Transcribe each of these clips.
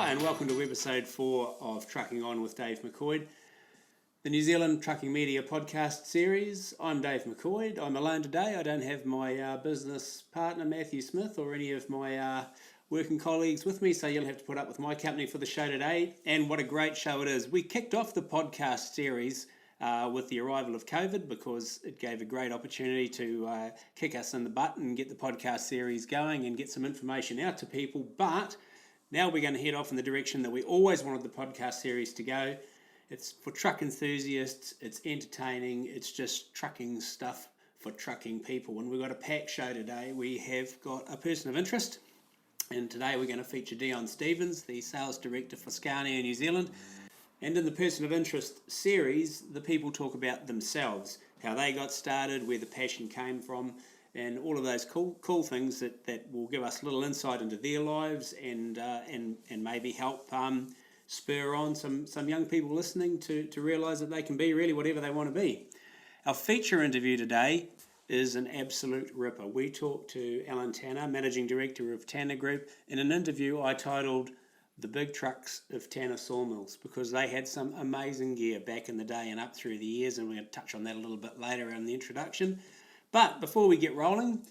Hi and welcome to episode 4 of Trucking On with Dave McCoy, the New Zealand Trucking Media podcast series. I'm Dave McCoy. I'm alone today. I don't have my business partner Matthew Smith or any of my working colleagues with me, so you'll have to put up with my company for the show today. And what a great show it is. We kicked off the podcast series with the arrival of COVID because it gave a great opportunity to kick us in the butt and get the podcast series going and get some information out to people. But now we're going to head off in the direction that we always wanted the podcast series to go. It's for truck enthusiasts, it's entertaining, it's just trucking stuff for trucking people. And we've got a packed show today. We have got a person of interest, and today we're going to feature Deon Stephens, the sales director for Scania New Zealand. And in the person of interest series, the people talk about themselves, how they got started, where the passion came from, and all of those cool things that will give us a little insight into their lives and maybe help spur on some young people listening to realise that they can be really whatever they want to be. Our feature interview today is an absolute ripper. We talked to Alan Tanner, Managing Director of Tanner Group, in an interview I titled The Big Trucks of Tanner Sawmills, because they had some amazing gear back in the day and up through the years, and we're going to touch on that a little bit later in the introduction. But before we get rolling,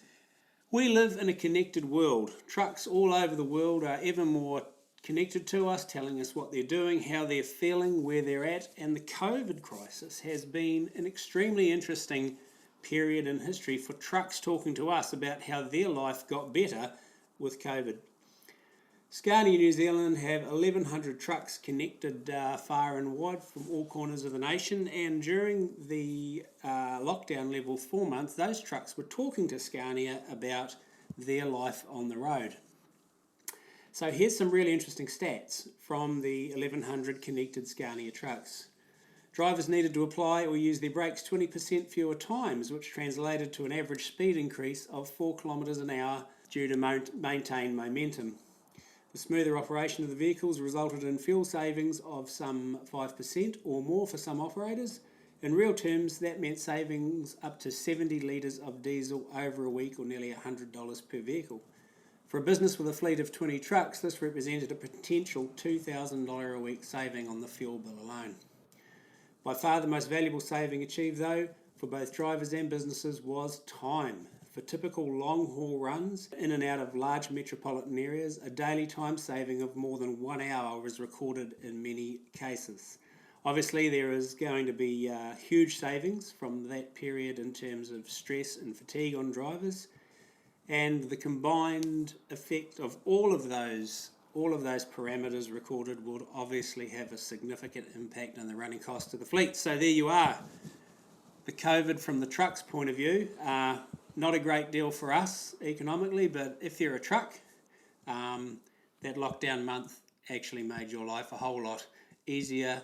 we live in a connected world. Trucks all over the world are ever more connected to us, telling us what they're doing, how they're feeling, where they're at, and the COVID crisis has been an extremely interesting period in history for trucks talking to us about how their life got better with COVID. Scania New Zealand have 1,100 trucks connected far and wide from all corners of the nation, and during the lockdown level 4 months, those trucks were talking to Scania about their life on the road. So here's some really interesting stats from the 1,100 connected Scania trucks. Drivers needed to apply or use their brakes 20% fewer times, which translated to an average speed increase of 4 kilometres an hour due to maintain momentum. The smoother operation of the vehicles resulted in fuel savings of some 5% or more for some operators. In real terms, that meant savings up to 70 litres of diesel over a week, or nearly $100 per vehicle. For a business with a fleet of 20 trucks, this represented a potential $2,000 a week saving on the fuel bill alone. By far the most valuable saving achieved, though, for both drivers and businesses was time. For typical long-haul runs in and out of large metropolitan areas, a daily time saving of more than 1 hour was recorded in many cases. Obviously, there is going to be huge savings from that period in terms of stress and fatigue on drivers, and the combined effect of all of those parameters recorded would obviously have a significant impact on the running cost of the fleet. So there you are. The COVID from the truck's point of view, not a great deal for us economically, but if you're a truck, that lockdown month actually made your life a whole lot easier,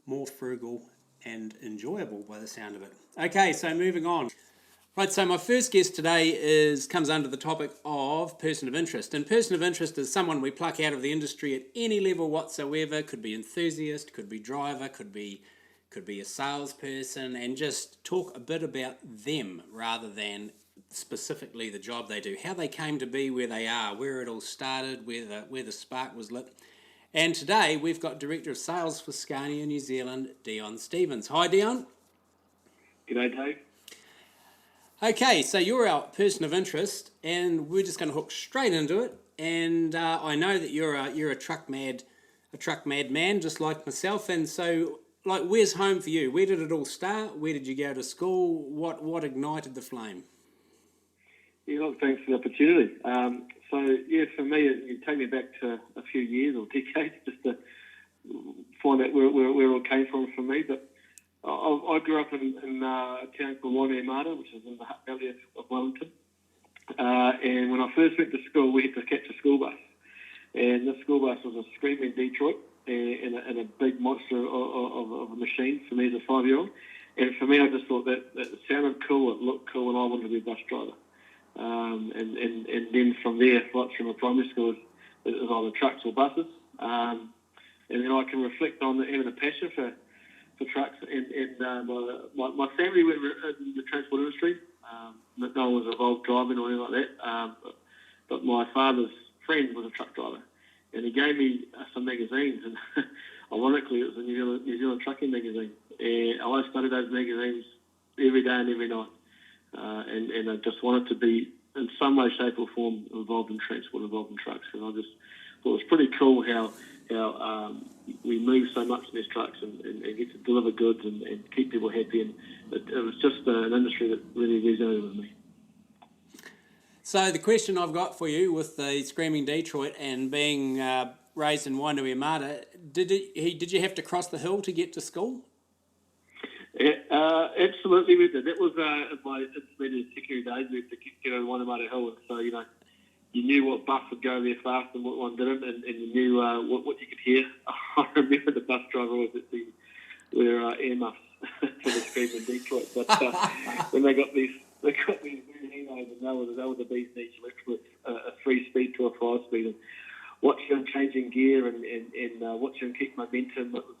more frugal, and enjoyable by the sound of it. Okay, so moving on. Right, so my first guest today comes under the topic of person of interest. And person of interest is someone we pluck out of the industry at any level whatsoever. Could be enthusiast, could be driver, could be a salesperson, and just talk a bit about them rather than specifically the job they do, how they came to be where they are, where it all started, where the spark was lit. And today we've got Director of Sales for Scania New Zealand, Deon Stephens. Hi, Deon. G'day, Dave. Okay, so you're our person of interest, and we're just going to hook straight into it. And I know that you're a truck mad man, just like myself. And so, like, where's home for you? Where did it all start? Where did you go to school? What ignited the flame? Yeah, look, thanks for the opportunity. For me, you take me back to a few years or decades just to find out where it all came from for me. But I grew up in a town called Waimea, which is in the Hutt Valley of Wellington. And when I first went to school, we had to catch a school bus. And this school bus was a screaming Detroit and a big monster of a machine for me as a 5-year-old. And for me, I just thought that it sounded cool, it looked cool, and I wanted to be a bus driver. And then from there, right through my primary school, it was either trucks or buses. And then I can reflect on having a passion for trucks. And my family were in the transport industry. No one was involved driving or anything like that. But my father's friend was a truck driver. and he gave me some magazines, and ironically, it was a New Zealand trucking magazine. And I studied those magazines every day and every night, and I just wanted to be in some way, shape, or form involved in transport, involved in trucks. And I just thought it was pretty cool how we move so much in these trucks and get to deliver goods and keep people happy. And it was just an industry that really resonated with me. So the question I've got for you, with the Screaming Detroit and being raised in Wainui Mata, did you have to cross the hill to get to school? Yeah, absolutely we did. That was my intermediate secondary days. We had to get on Wainui Hill, and so you knew what bus would go there fast and what one didn't, and you knew what you could hear. I remember the bus driver was at wear earmuffs for the Screaming Detroit, but when they got these emails, and they were the beast each with a 3-speed to a 5-speed, and watch them changing gear and watch them keep momentum. It was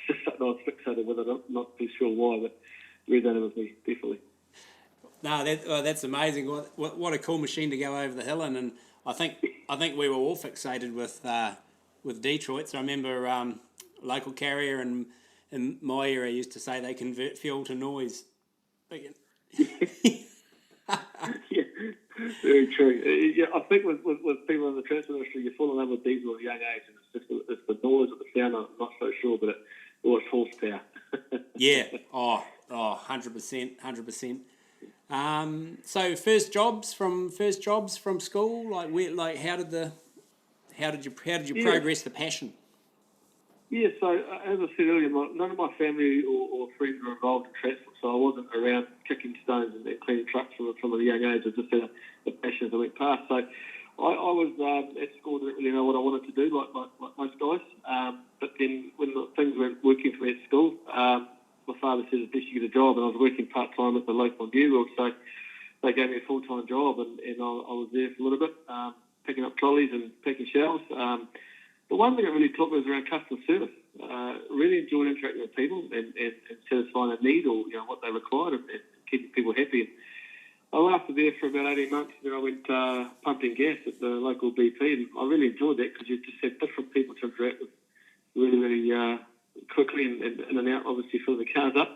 just something I was fixated with. I'm not too sure why, but resonated with me, definitely. No, that's amazing. What a cool machine to go over the hill in, and I think we were all fixated with Detroit. So I remember local carrier and in my area used to say they convert fuel to noise. Yeah, very true. Yeah, I think with people in the transport industry, you fall in love with diesel at a young age, and it's the noise or the sound. I'm not so sure, but it's horsepower. Yeah. 100%. So first jobs from school, how did you progress the passion? Yeah, so as I said earlier, none of my family or friends were involved in transport, so I wasn't around kicking stones and cleaning trucks from a young age. I just had a passion as I went past. So I was at school, didn't really know what I wanted to do, like most guys. But then when things weren't working for me at school, my father said, it's best you get a job, and I was working part-time at the local New World, so they gave me a full-time job, and I was there for a little bit, picking up trolleys and packing shelves. But one thing that really taught me was around customer service. Really enjoyed interacting with people and satisfying a need or what they required and keeping people happy. I lasted there for about 18 months, and then I went pumping gas at the local BP, and I really enjoyed that because you just had different people to interact with really, really quickly and in and out, obviously filling the cars up.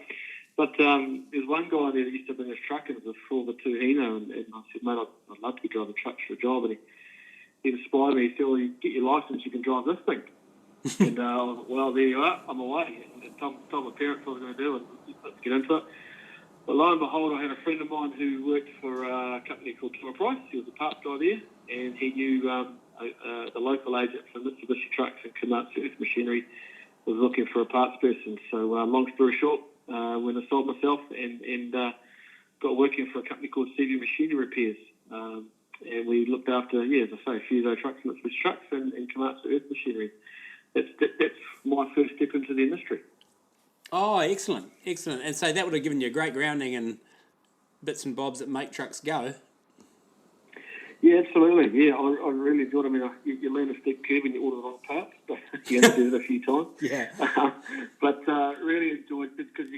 But there's one guy there that used to bring his truck in, it was a 4x2 Hino, and I said, mate, I'd love to be driving trucks for a job. And he inspired me. He said, well, you get your licence, you can drive this thing. And well, there you are, I'm away. And told my parents what I was going to do, and let's get into it. But lo and behold, I had a friend of mine who worked for a company called Killer Price. He was a parts guy there, and he knew the local agent for Mitsubishi Trucks and Komatsu Earth Machinery was looking for a parts person. So long story short, when I sold myself and got working for a company called CV Machinery Repairs, and we looked after, as I say, Fuso Trucks, Mitsubishi Trucks, and Komatsu Earth Machinery. That's my first step into the industry. Oh, excellent. And so that would have given you a great grounding in bits and bobs that make trucks go. Yeah, absolutely. Yeah, I really enjoyed it. I mean, you learn a step curve and you order the wrong parts, but you have to do it a few times. Yeah. But really enjoyed it because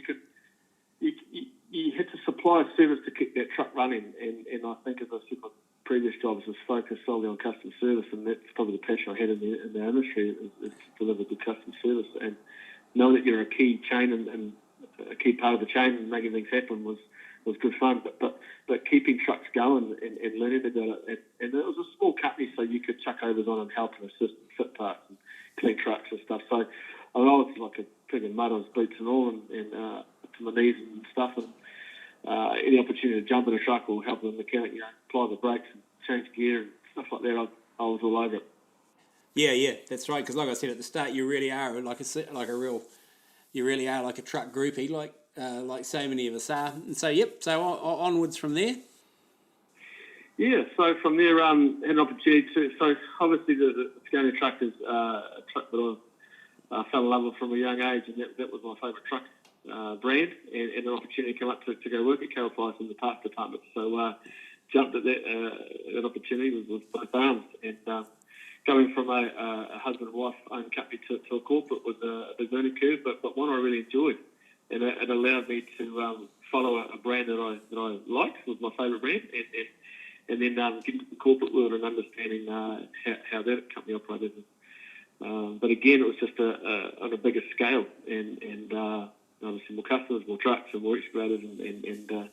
you had to supply a service to keep that truck running, and I think, as I said, my previous jobs was focused solely on customer service, and that's probably the passion I had in the industry is to deliver good customer service. And knowing that you're a key chain and a key part of the chain and making things happen was good fun. But keeping trucks going and learning about it, and it was a small company, so you could chuck overs on and help and assist and fit parts and clean trucks and stuff. So I was like a pig in mud. I was boots and all, and to my knees and stuff, and any opportunity to jump in a truck or help the mechanic, apply the brakes and change gear and stuff like that, I was all over it. Yeah, that's right. Because like I said at the start, you really are you really are like a truck groupie, like so many of us are. And so so onwards from there. Yeah, so from there, had an opportunity to. So obviously the Scania truck is a truck that I fell in love with from a young age, and that was my favourite truck brand, and an opportunity came up to go work at Killer Price in the parts department. So jumped at that opportunity with both arms, and going from a husband and wife owned company to a corporate was a big learning curve, but one I really enjoyed, and it allowed me to follow a brand that I liked, was my favourite brand, and then get into the corporate world and understanding how that company operated. But again, it was just on a bigger scale, and obviously more customers, more trucks, and more excavators, and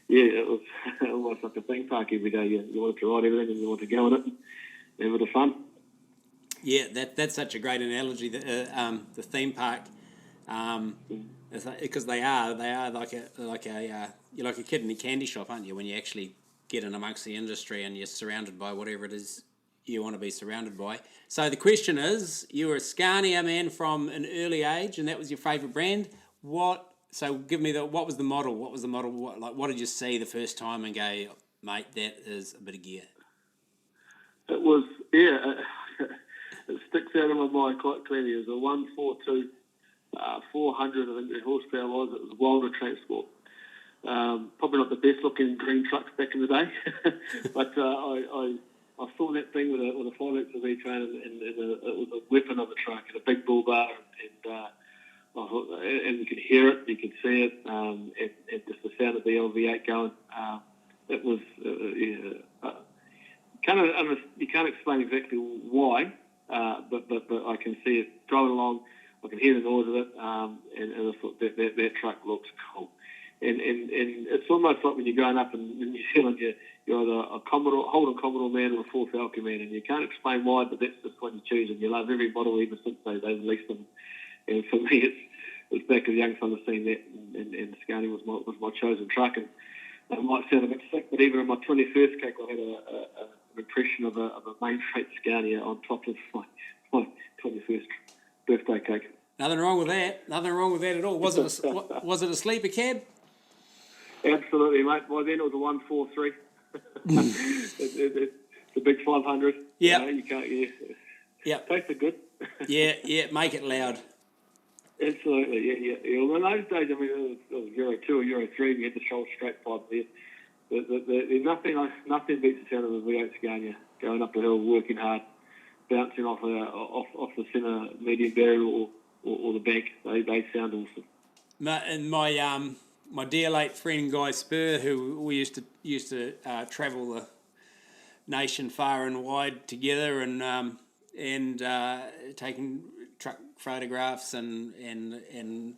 it was almost like a theme park every day. You wanted to ride everything, and you wanted to go in it and have a bit of fun. Yeah, that's such a great analogy. The theme park, because they are like a you're like a kid in a candy shop, aren't you? When you actually get in amongst the industry and you're surrounded by whatever it is you want to be surrounded by. So the question is, you were a Scania man from an early age, and that was your favourite brand. So give me what was the model? What was the model? What did you see the first time and go, mate, that is a bit of gear? It was, it sticks out in my mind quite clearly. It was a 142, 400, I think the horsepower was. It was Wilder Transport. Probably not the best looking green trucks back in the day, but I saw that thing with a 5-litre V-train, and it was a weapon of a truck and a big bull bar, and you could hear it, you could see it, and just the sound of the LV8 going. It was you can't explain exactly why, but I can see it driving along. I can hear the noise of it, and I thought that truck looks cool. And it's almost like when you're growing up in New Zealand, you're either a Holden Commodore man or a Ford Falcon man, and you can't explain why, but that's just what you choose, and you love every model ever since they released them. And for me, it's back as a young fella seeing that, and Scania was my chosen truck. And it might sound a bit sick, but even on my 21st cake, I had an impression of a main freight Scania on top of my 21st birthday cake. Nothing wrong with that. Nothing wrong with that at all. Was it a sleeper cab? Absolutely, mate. By then it was a 143. It's a big 500. Yeah. You can't. Yeah. Tasted good. Yeah. Make it loud. Absolutely. Yeah. Well, in those days, I mean, it was Euro 2 or Euro 3. We had the shoulder straight pipe there. Nothing beats the sound of a V8 Scania going up the hill, working hard, bouncing off the centre medium barrier or the bank. They sound awesome. And my dear late friend Guy Spur, who we used to travel the nation far and wide together, and taking truck photographs, and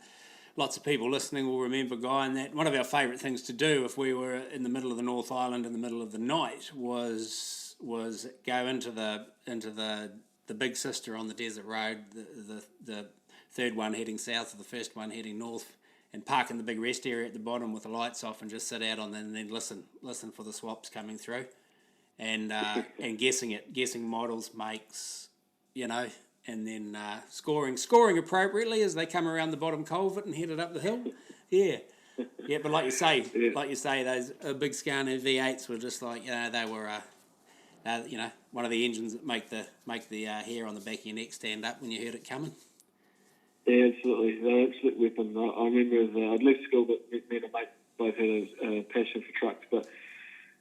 lots of people listening will remember Guy. And that one of our favourite things to do if we were in the middle of the North Island in the middle of the night was go into the big sister on the desert road, the third one heading south or the first one heading north, and park in the big rest area at the bottom with the lights off and just sit out on them and then listen for the swaps coming through, and guessing models, makes, and then scoring appropriately as they come around the bottom culvert and headed up the hill. Yeah. But like you say, those big Scania V8s were just like, they were one of the engines that make the hair on the back of your neck stand up when you heard it coming. Yeah, absolutely. They're an absolute weapon. I remember I'd left school, but me and a mate both had a passion for trucks. But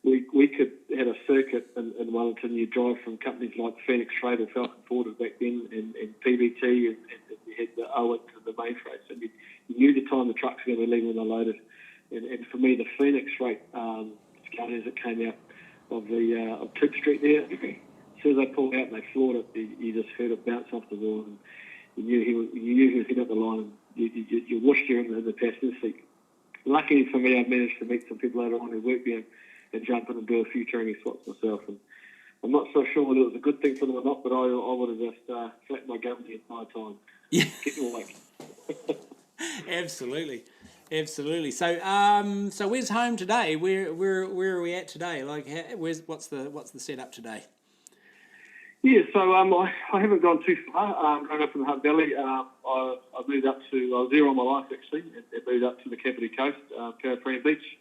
we could had a circuit in Wellington. You drive from companies like Phoenix Freight or Falcon Forward back then, and PBT, and you had the Owen to the main freights, and you knew the time the trucks were going to leave when they loaded. And for me, the Phoenix Freight Scanias that came out of Tube Street there, as soon as they pulled out and they floored it, you just heard it bounce off the wall, and you knew he was heading up the line, and you wished you were in the passenger seat. Luckily for me, I managed to meet some people later on who worked there and jump in and do a few training swaps myself. And I'm not so sure whether it was a good thing for them or not, but I would have just flattened my gums the entire time. Yeah. Keep them awake. Absolutely. So where's home today? Where are we at today? Like, what's the setup today? Yeah, so I haven't gone too far. Growing up in the Hutt Valley, I moved up to, I was there all my life actually, and moved up to the Kapiti Coast, Paraparaumu Beach.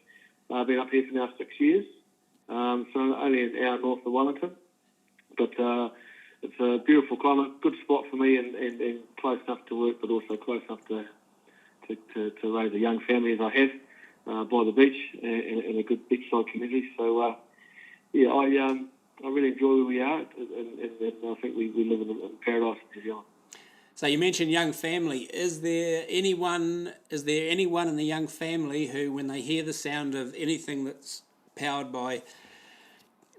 I've been up here for now 6 years, so only an hour north of Wellington. But it's a beautiful climate, good spot for me, and close enough to work, but also close enough to raise a young family as I have by the beach and a good beachside community. So I really enjoy where we are, and I think we live in paradise in New Zealand. So you mentioned young family. Is there anyone in the young family who, when they hear the sound of anything that's powered by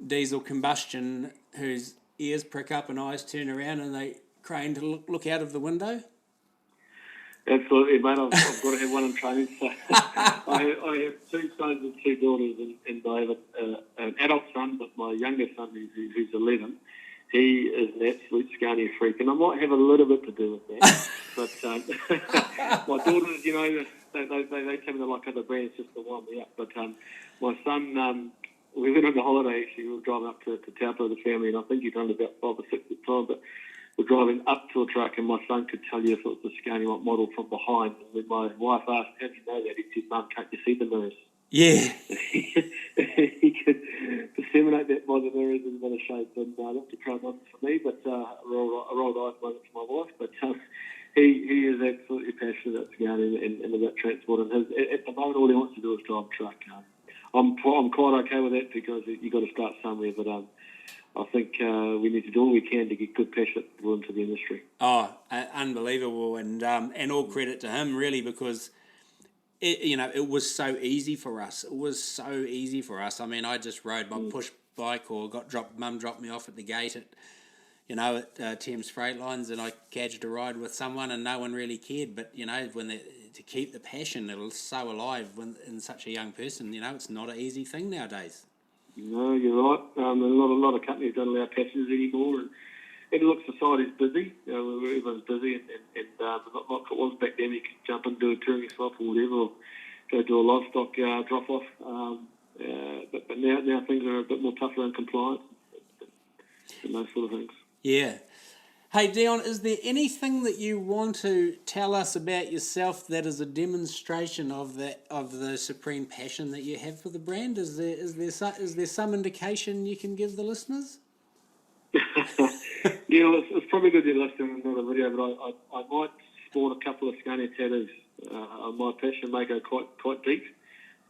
diesel combustion whose ears prick up and eyes turn around and they crane to look out of the window? Absolutely, mate. I've got to have one in training. So I have 2 sons and 2 daughters, and I have an adult son, but my youngest son, who's 11, he is an absolute Scania freak, and I might have a little bit to do with that. But my daughters, you know, they tell me they like other brands just to wind me up. But my son, we went on a holiday, actually. We were driving up to Taupo, the family, and I think he'd done about 5 or 6 at the time, but we're driving up to a truck, and my son could tell you if it was the Scania model from behind. And when my wife asked, how do you know that? He said, Mum, can't you see the mirrors? Yeah. He could disseminate that by the mirrors in a bit of shape. And that's a proud moment for me, but a rolled eyes moment for my wife. But he is absolutely passionate about Scania and about transport. And at the moment, all he wants to do is drive a truck. I'm quite okay with that because you've got to start somewhere. But I think we need to do all we can to get good passionate people into the industry. Oh, unbelievable. And all credit to him, really, because it was so easy for us. It was so easy for us. I mean, I just rode my push bike or Mum dropped me off at the gate at Thames Freight Lines, and I cadged a ride with someone, and no one really cared. But to keep the passion, it was so alive in such a young person. It's not an easy thing nowadays. No, you're right. A lot of companies don't allow passengers anymore, and look, society's busy. Everyone's busy, and not like it was back then. You could jump and do a touring swap or whatever, or go do a livestock drop off. But now things are a bit more tougher and compliance and those sort of things. Yeah. Hey, Dionne, is there anything that you want to tell us about yourself that is a demonstration of the supreme passion that you have for the brand? Is there some indication you can give the listeners? Yeah, it's probably good you're listening to the video, but I might sport a couple of Scania tattoos. My passion may go quite deep.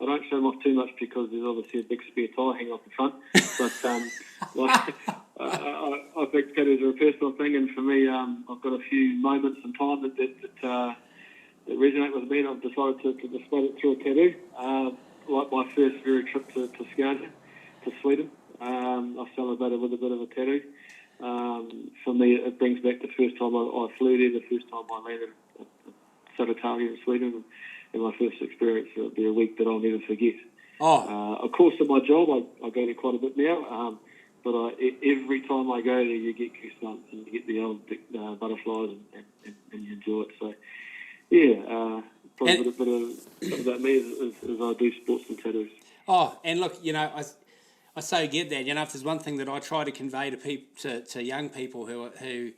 I don't show them off too much because there's obviously a big spare tyre hanging off the front. But I think tattoos are a personal thing, and for me, I've got a few moments in time that resonate with me, and I've decided to display it through a tattoo. Like my first very trip to Scania, to Sweden, I celebrated with a bit of a tattoo. For me, it brings back the first time I flew there, the first time I landed at Södertälje in Sweden, and my first experience. It'll be a week that I'll never forget. Of course, in my job, I go there quite a bit now, but every time I go there, you get goosebumps and you get the old butterflies and you enjoy it. So, yeah, probably a bit about me as I do sports and tattoos. Oh, and look, I so get that. If there's one thing that I try to convey to young people who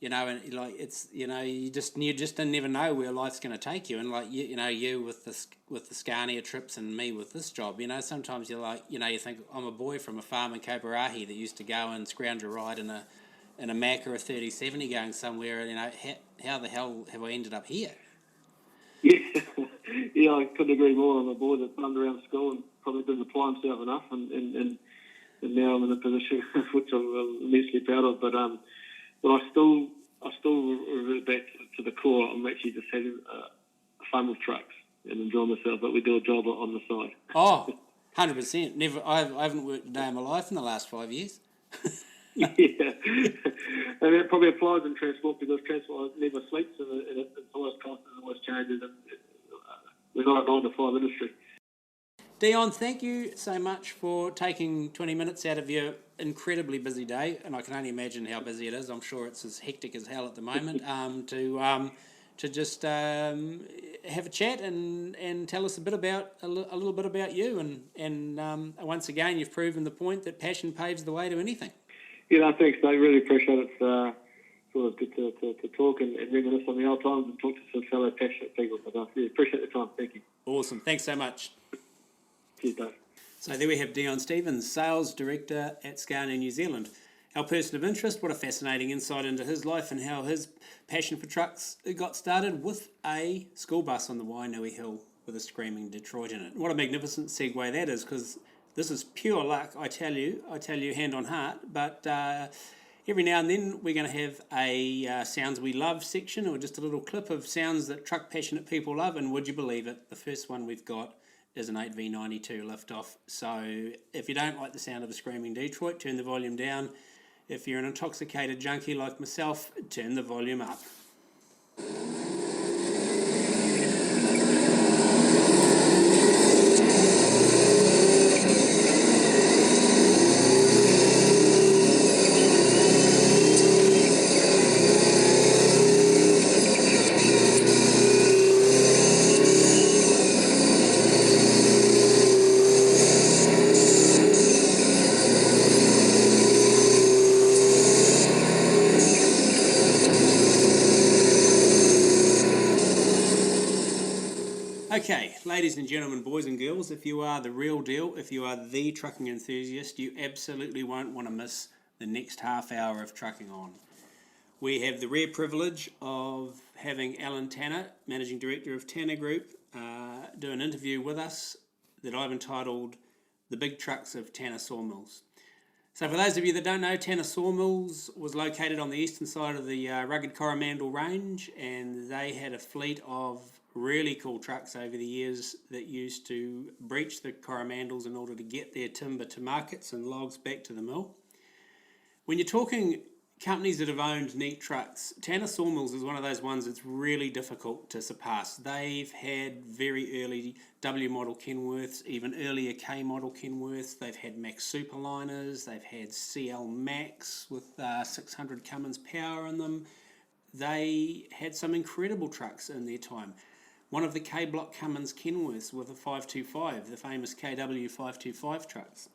and like it's you just never know where life's going to take you, and like you with the Scania trips and me with this job, sometimes you're like you think I'm a boy from a farm in Koperahi that used to go and scrounge a ride in a Mack or a 3070 going somewhere, and how the hell have I ended up here? Yeah, I couldn't agree more. I'm a boy that bummed around school and probably didn't apply himself enough, and now I'm in a position which I'm immensely proud of. But I still revert back to the core. I'm actually just having fun with trucks and enjoy myself, but we do a job on the side. Oh, 100%. Never. I haven't worked a day in my life in the last 5 years. Yeah, and that probably applies in transport because transport never sleeps and it's always constant and always changes. And we're not a 9 to 5 industry. Dionne, thank you so much for taking 20 minutes out of your incredibly busy day, and I can only imagine how busy it is. I'm sure it's as hectic as hell at the moment. To just have a chat and tell us a little bit about you, and once again, you've proven the point that passion paves the way to anything. Thanks, Dave. Really appreciate it. It's always good to talk and reminisce on the old times and talk to some fellow passionate people. But appreciate the time. Thank you. Awesome. Thanks so much. Cheers, Dave. So there we have Deon Stephens, Sales Director at Scania New Zealand. Our person of interest, what a fascinating insight into his life and how his passion for trucks got started with a school bus on the Wainui Hill with a screaming Detroit in it. What a magnificent segue that is, because this is pure luck, I tell you, hand on heart. But every now and then we're going to have a Sounds We Love section, or just a little clip of sounds that truck passionate people love. And would you believe it, the first one we've got is an 8V92 liftoff. So if you don't like the sound of a screaming Detroit, turn the volume down. If you're an intoxicated junkie like myself, turn the volume up. Okay, ladies and gentlemen, boys and girls, if you are the real deal, if you are the trucking enthusiast, you absolutely won't want to miss the next half hour of Trucking On. We have the rare privilege of having Alan Tanner, Managing Director of Tanner Group, do an interview with us that I've entitled The Big Trucks of Tanner Sawmills. So for those of you that don't know, Tanner Sawmills was located on the eastern side of the rugged Coromandel Range, and they had a fleet of really cool trucks over the years that used to breach the Coromandels in order to get their timber to markets and logs back to the mill. When you're talking companies that have owned neat trucks, Tanner Sawmills is one of those ones that's really difficult to surpass. They've had very early W model Kenworths, even earlier K model Kenworths. They've had Max Superliners. They've had CL Max with 600 Cummins power in them. They had some incredible trucks in their time. One of the K-Block Cummins Kenworths with a 525, the famous KW 525 trucks.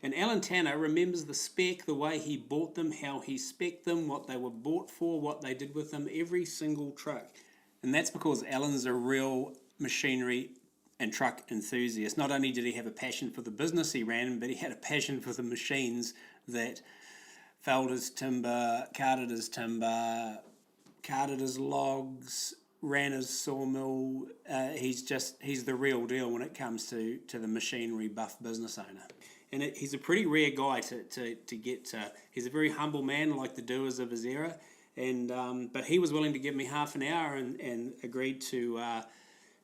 And Alan Tanner remembers the spec, the way he bought them, how he spec'd them, what they were bought for, what they did with them, every single truck. And that's because Alan's a real machinery and truck enthusiast. Not only did he have a passion for the business he ran, but he had a passion for the machines that felled his timber, carted his timber, carted his logs, ran his sawmill. He's the real deal when it comes to the machinery buff business owner. And he's a pretty rare guy to get to. He's a very humble man, like the doers of his era. And but he was willing to give me half an hour and agreed to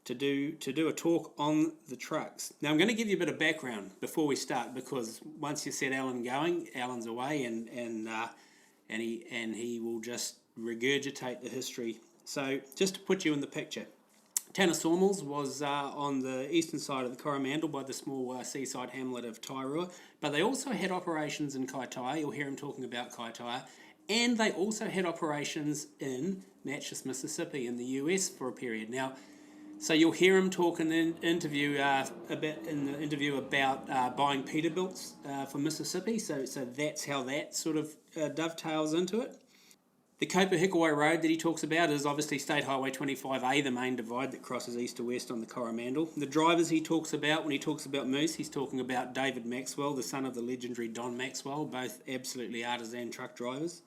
do a talk on the trucks. Now I'm going to give you a bit of background before we start, because once you set Alan going, Alan's away and he will just regurgitate the history. So just to put you in the picture, Tanner Sawmills was on the eastern side of the Coromandel by the small seaside hamlet of Tairua, but they also had operations in Kaitaia. You'll hear him talking about Kaitaia. And they also had operations in Natchez, Mississippi in the US for a period. Now, so you'll hear him talk in the interview about buying Peterbilts for Mississippi. So that's how that sort of dovetails into it. The Coper-Hickory Road that he talks about is obviously State Highway 25A, the main divide that crosses east to west on the Coromandel. The drivers he talks about, when he talks about Moose, he's talking about David Maxwell, the son of the legendary Don Maxwell, both absolutely artisan truck drivers.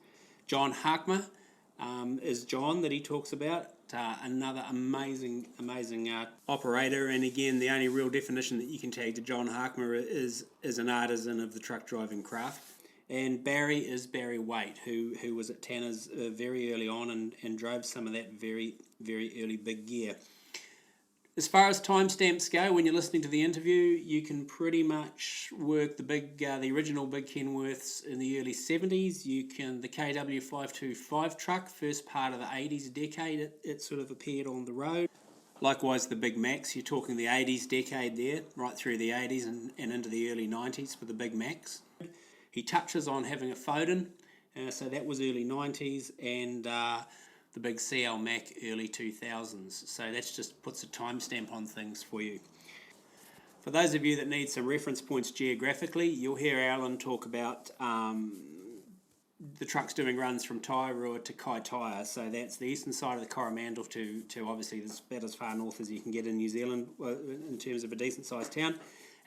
John Harkmer is John that he talks about, another amazing operator. And again, the only real definition that you can tag to John Harkmer is an artisan of the truck driving craft. And Barry is Barry Waite, who was at Tanner's very early on and drove some of that very, very early big gear. As far as timestamps go, when you're listening to the interview, you can pretty much work the original big Kenworths in the early 70s. The KW 525 truck, first part of the 80s decade, it sort of appeared on the road. Likewise, the Big Macs, you're talking the 80s decade there, right through the 80s and into the early 90s for the Big Macs. He touches on having a Foden, so that was early 90s, and the big CL Mac early 2000s. So that just puts a timestamp on things for you. For those of you that need some reference points geographically, you'll hear Alan talk about the trucks doing runs from Tairua to Kaitaia. So that's the eastern side of the Coromandel to obviously about as far north as you can get in New Zealand in terms of a decent sized town.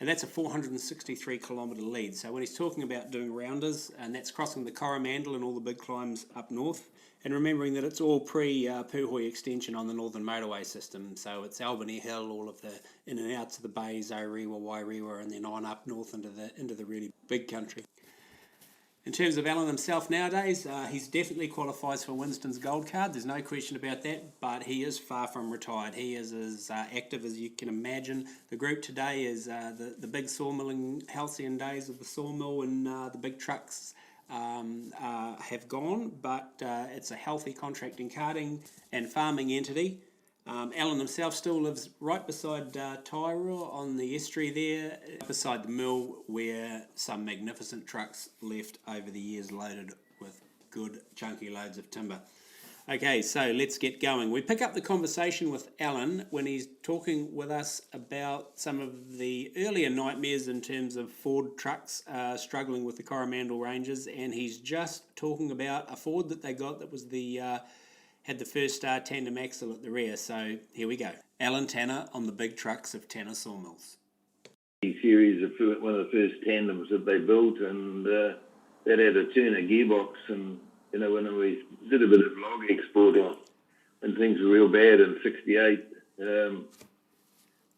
And that's a 463 kilometre lead. So when he's talking about doing rounders, and that's crossing the Coromandel and all the big climbs up north, and remembering that it's all pre-Puhoi extension on the Northern Motorway system. So it's Albany Hill, all of the in and outs of the bays, Orewa, Wairewa, and then on up north into the really big country. In terms of Alan himself nowadays, he's definitely qualifies for Winston's gold card. There's no question about that, but he is far from retired. He is as active as you can imagine. The group today is the big sawmilling halcyon days of the sawmill, and the big trucks have gone, but it's a healthy contracting, karting and farming entity. Alan himself still lives right beside Tairua on the estuary there, beside the mill where some magnificent trucks left over the years loaded with good chunky loads of timber. Okay, so let's get going. We pick up the conversation with Alan when he's talking with us about some of the earlier nightmares in terms of Ford trucks struggling with the Coromandel Ranges, and he's just talking about a Ford that they got that was had the first tandem axle at the rear. So here we go. Alan Tanner on the big trucks of Tanner Sawmills. The series of one of the first tandems that they built, and that had a Turner gearbox. And when we did a bit of log export when things were real bad in '68,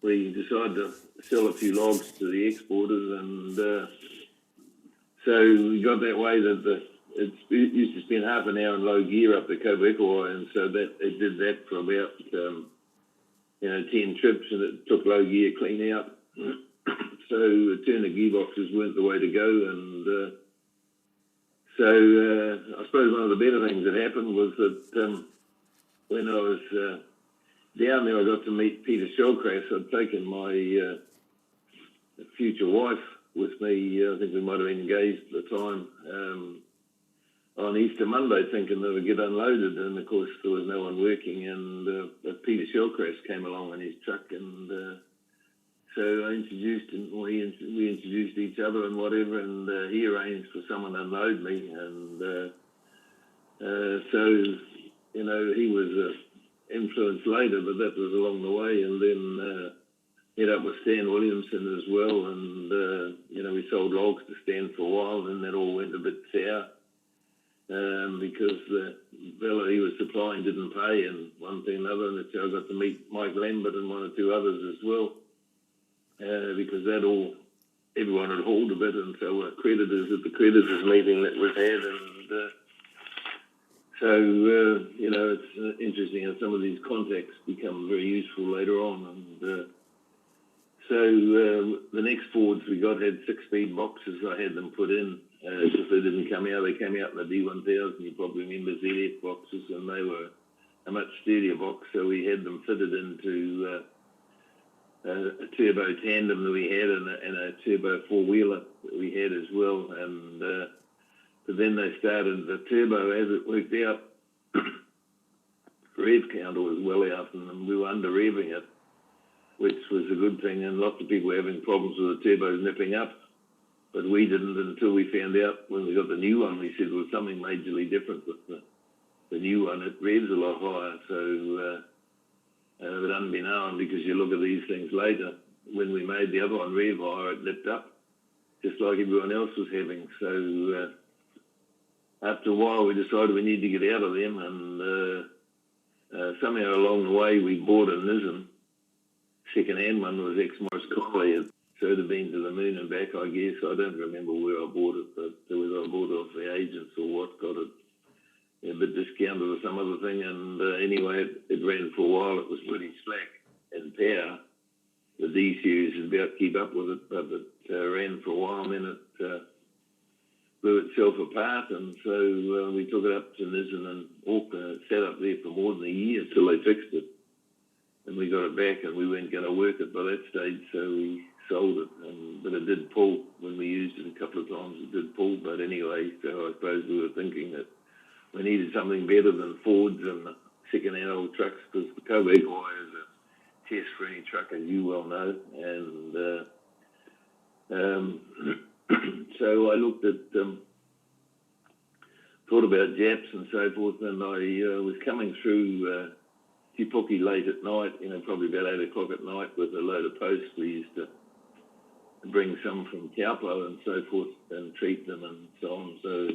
we decided to sell a few logs to the exporters, and so we got that way that it used to spend half an hour in low gear up the Kobe, and so that it did that for about 10 trips, and it took low gear clean out. So Turner gearboxes weren't the way to go, and so I suppose one of the better things that happened was that when I was down there, I got to meet Peter Shellcraft. I'd taken my future wife with me. I think we might have been engaged at the time. On Easter Monday, thinking they would get unloaded, and of course there was no one working, and Peter Shellcraft came along in his truck, and so I introduced him, we introduced each other and whatever, and he arranged for someone to unload me, and so he was influenced later, but that was along the way, and then met up with Stan Williamson as well, and we sold logs to Stan for a while, and that all went a bit sour. Because the fella he was supplying didn't pay, and one thing and another, and so I got to meet Mike Lambert and one or two others as well, because everyone had hauled a bit, and so creditors at the creditors meeting that we've had, and so it's interesting how some of these contacts become very useful later on, and so the next Fords we got had 6-speed boxes. I had them put in. Because they didn't come out. They came out in the D1000, you probably remember ZF boxes, and they were a much sturdier box, so we had them fitted into a turbo tandem that we had, and a turbo four-wheeler that we had as well, and but then they started the turbo. As it worked out, rev counter was well out, and we were under-revving it, which was a good thing, and lots of people were having problems with the turbos nipping up. But we didn't until we found out when we got the new one. We said, well, something majorly different with the new one. It revs a lot higher. So, but unbeknown, because you look at these things later, when we made the other one rev higher, it nipped up, just like everyone else was having. So after a while, we decided we need to get out of them. And somehow along the way, we bought a Nissan. Second-hand one was ex-Morris Connolly. So it had been to the moon and back, I guess. I don't remember where I bought it, but whether I bought it off the agents or what, got it a bit discounted or some other thing. And anyway, it ran for a while. It was pretty slack in power. The D series is about to keep up with it, but it ran for a while, and then it blew itself apart. And so we took it up to Nissan and Auckland. It sat up there for more than a year till they fixed it. And we got it back, and we weren't going to work it by that stage, so we sold it, but it did pull when we used it a couple of times. It did pull, but anyway, so I suppose we were thinking that we needed something better than Fords and second-hand old trucks, because the Kobe is a test for any truck, as you well know. And so I looked at, thought about Japs and so forth, and I was coming through Te Puke late at night, probably about 8 o'clock at night, with a load of posts. We used to bring some from Taupo and so forth and treat them and so on. So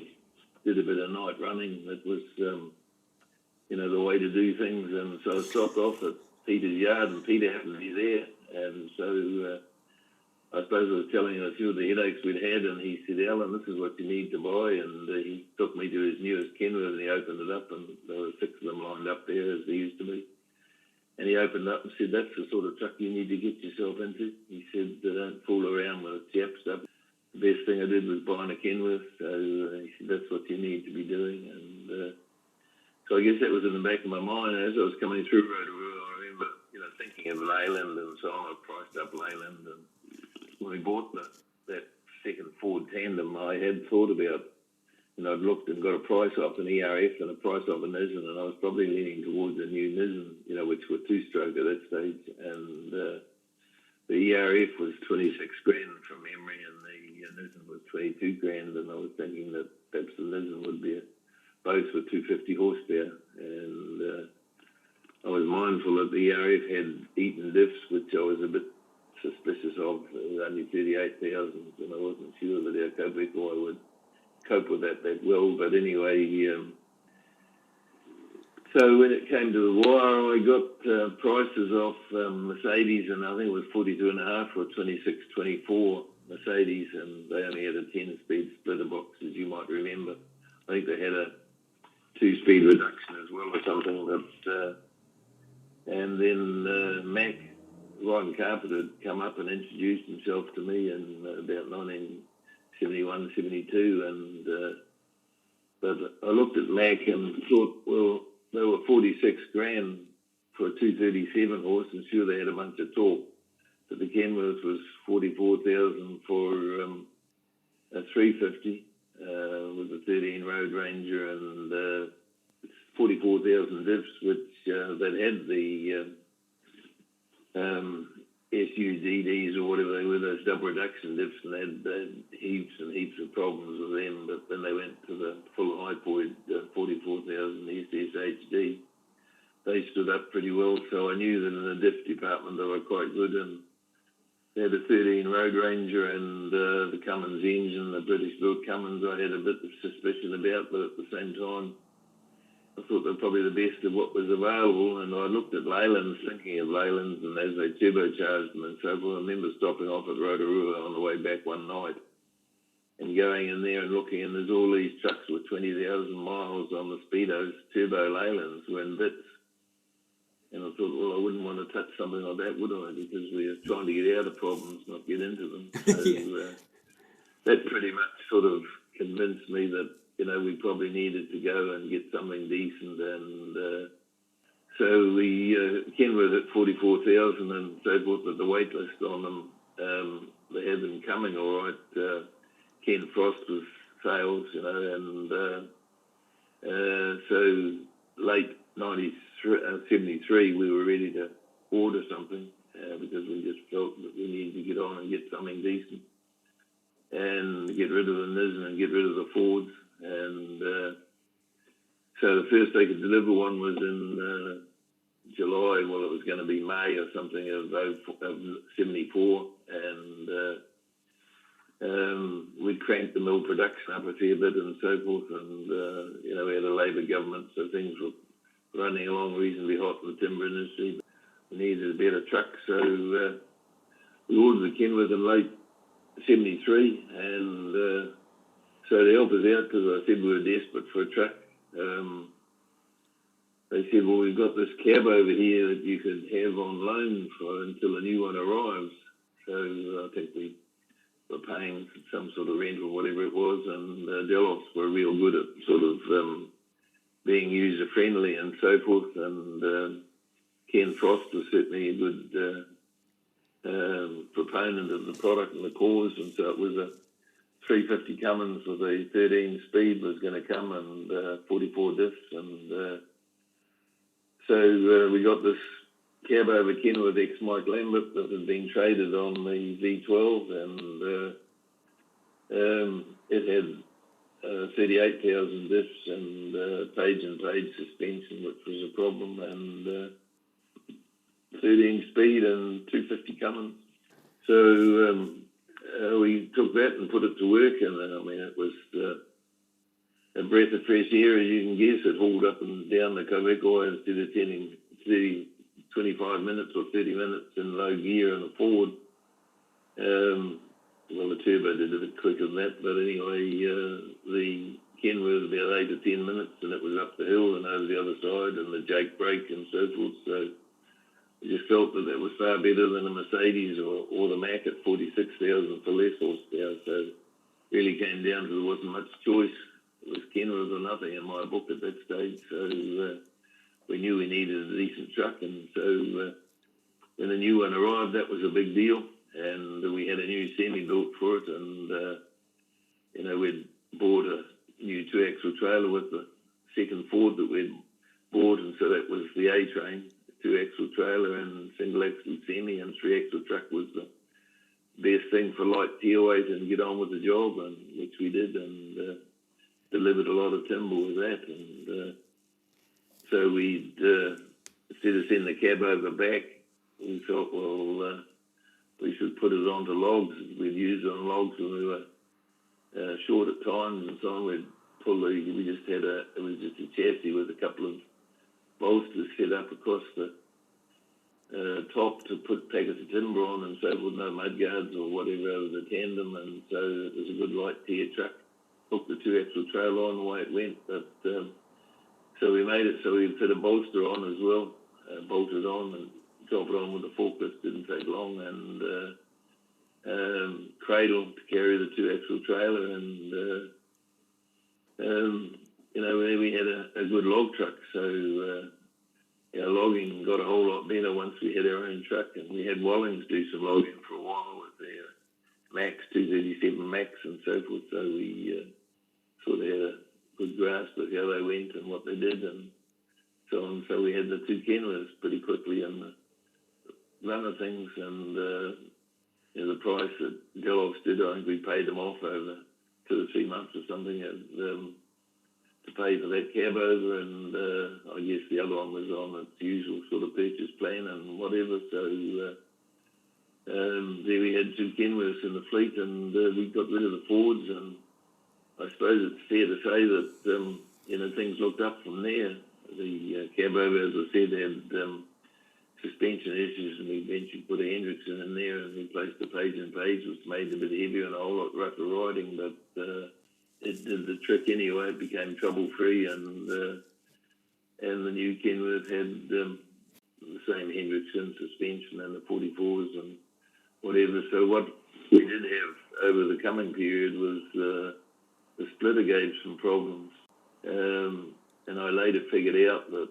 did a bit of night running. It was, the way to do things. And so I stopped off at Peter's yard, and Peter happened to be there. And so I suppose I was telling him a few of the headaches we'd had, and he said, Alan, this is what you need to buy. And he took me to his newest Kenworth, and he opened it up, and there were 6 of them lined up there, as there used to be. And he opened up and said, that's the sort of truck you need to get yourself into. He said, don't fool around with chap stuff. The best thing I did was buying a Kenworth, so he said, that's what you need to be doing. And so I guess that was in the back of my mind. As I was coming through Rotorua, I remember, thinking of Leyland and so on. I priced up Leyland, and when we bought that second Ford Tandem, I had thought about, I'd looked and got a price off an ERF and a price off a Nissan, and I was probably leaning towards a new Nissan, which were 2-stroke at that stage, and the ERF was 26 grand from memory, and the Nissan was 22 grand, and I was thinking that perhaps the Nissan would be both with 250 horsepower, and I was mindful that the ERF had Eaton diffs, which I was a bit suspicious of. It was only 38,000, and I wasn't sure that our Quebecois would cope with that well. But anyway, so when it came to the wire, I got prices off Mercedes, and I think it was 42.5 for a 26-24 Mercedes, and they only had a 10-speed splitter box, as you might remember. I think they had a 2-speed reduction as well or something, but and then Mac, Ryan Carpenter, had come up and introduced himself to me in about 1971, 72, and but I looked at Mac and thought, well, they were 46 grand for a 237 horse, and sure they had a bunch of torque, but the Kenworth was 44,000 for a 350 with a 13 Road Ranger, and 44,000 diffs, which that had the SUDDs or whatever they were, those double reduction diffs, and they had heaps and heaps of problems with them. But then they went to the full hypoid 44,000 SSHD. They stood up pretty well, so I knew that in the diff department they were quite good. And they had a 13 Road Ranger and the Cummins engine, the British-built Cummins, I had a bit of suspicion about, but at the same time, I thought they were probably the best of what was available, and I looked at Leylands, thinking of Leylands, and as they turbocharged them and so forth, I remember stopping off at Rotorua on the way back one night and going in there and looking, and there's all these trucks with 20,000 miles on the speedos, turbo Leylands were in bits. And I thought, well, I wouldn't want to touch something like that, would I? Because we're trying to get out of problems, not get into them. So that pretty much sort of convinced me that we probably needed to go and get something decent, and so the Kenworth at 44,000 and so forth, but the wait list on them, they had them coming all right. Ken Frost was sales, and so late 73, we were ready to order something because we just felt that we needed to get on and get something decent and get rid of the Nissan and get rid of the Fords. And so the first they could deliver one was in July. Well, it was going to be May or something of 74, and we'd cranked the mill production up a fair bit and so forth, and we had a Labor government, so things were running along reasonably hot in the timber industry. We needed a better truck, so we ordered the Kenworth in late 73, and so to help us out, because I said we were desperate for a truck, they said, well, we've got this cab over here that you could have on loan for until a new one arrives. So I think we were paying some sort of rent or whatever it was, and Delos were real good at sort of being user-friendly and so forth, and Ken Frost was certainly a good proponent of the product and the cause, and so it was a 350 Cummins with a 13 speed was going to come, and 44 diffs, and so we got this cab over Kenworth ex Mike Lambert that had been traded on the V12, and it had 38,000 diffs and page and page suspension, which was a problem, and 13 speed and 250 Cummins. So we took that and put it to work, and it was a breath of fresh air, as you can guess. It hauled up and down the Quebecois instead of 25 minutes or 30 minutes in low gear in a Ford. Well, the turbo did a bit quicker than that, but anyway, the Kenworth was about 8 or 10 minutes, and it was up the hill and over the other side, and the Jake brake and so forth. So I just felt that was far better than a Mercedes or the Mac at 46,000 for less horsepower. So it really came down to there wasn't much choice. It was Kenworth or nothing in my book at that stage. So we knew we needed a decent truck, and so when the new one arrived, that was a big deal. And we had a new semi built for it, and we'd bought a new 2-axle trailer with the second Ford that we'd bought, and so that was the A-train, 2-axle trailer and single-axle semi, and 3-axle truck was the best thing for light TOA and get on with the job, and which we did, and delivered a lot of timber with that. And so we'd, instead of sending the cab over back, we thought, well, we should put it onto logs. We'd use it on logs when we were short at times and so on. It was just a chassis with a couple of bolsters set up across the top to put packets of timber on and so forth, no mud guards or whatever over the tandem, and so it was a good light tier truck. Hooked the 2-axle trailer on the way it went, but so we made it so we'd fit a bolster on as well, bolted on and drop it on with the forklift. Didn't take long, and cradle to carry the 2-axle trailer, and we had a good log truck. So our logging got a whole lot better once we had our own truck, and we had Wallings do some logging for a while with their Max 237 Max and so forth. So we sort of had a good grasp of how they went and what they did and so on. So we had the two Kenworths pretty quickly in the run of things, and the price that Delos did, I think we paid them off over 2 or 3 months or something to pay for that cab over, and I guess the other one was on its usual sort of purchase plan and whatever. So there we had 2 Kenworths in the fleet, and we got rid of the Fords, and I suppose it's fair to say that things looked up from there. The cab over, as I said, had suspension issues, and we eventually put a Hendrickson in there and replaced the Page and Page, which made it a bit heavier and a whole lot rougher riding, but it did the trick anyway. It became trouble-free, and the new Kenworth had the same Hendrickson suspension and the 44s and whatever. So what we did have over the coming period was the splitter gave some problems, and I later figured out that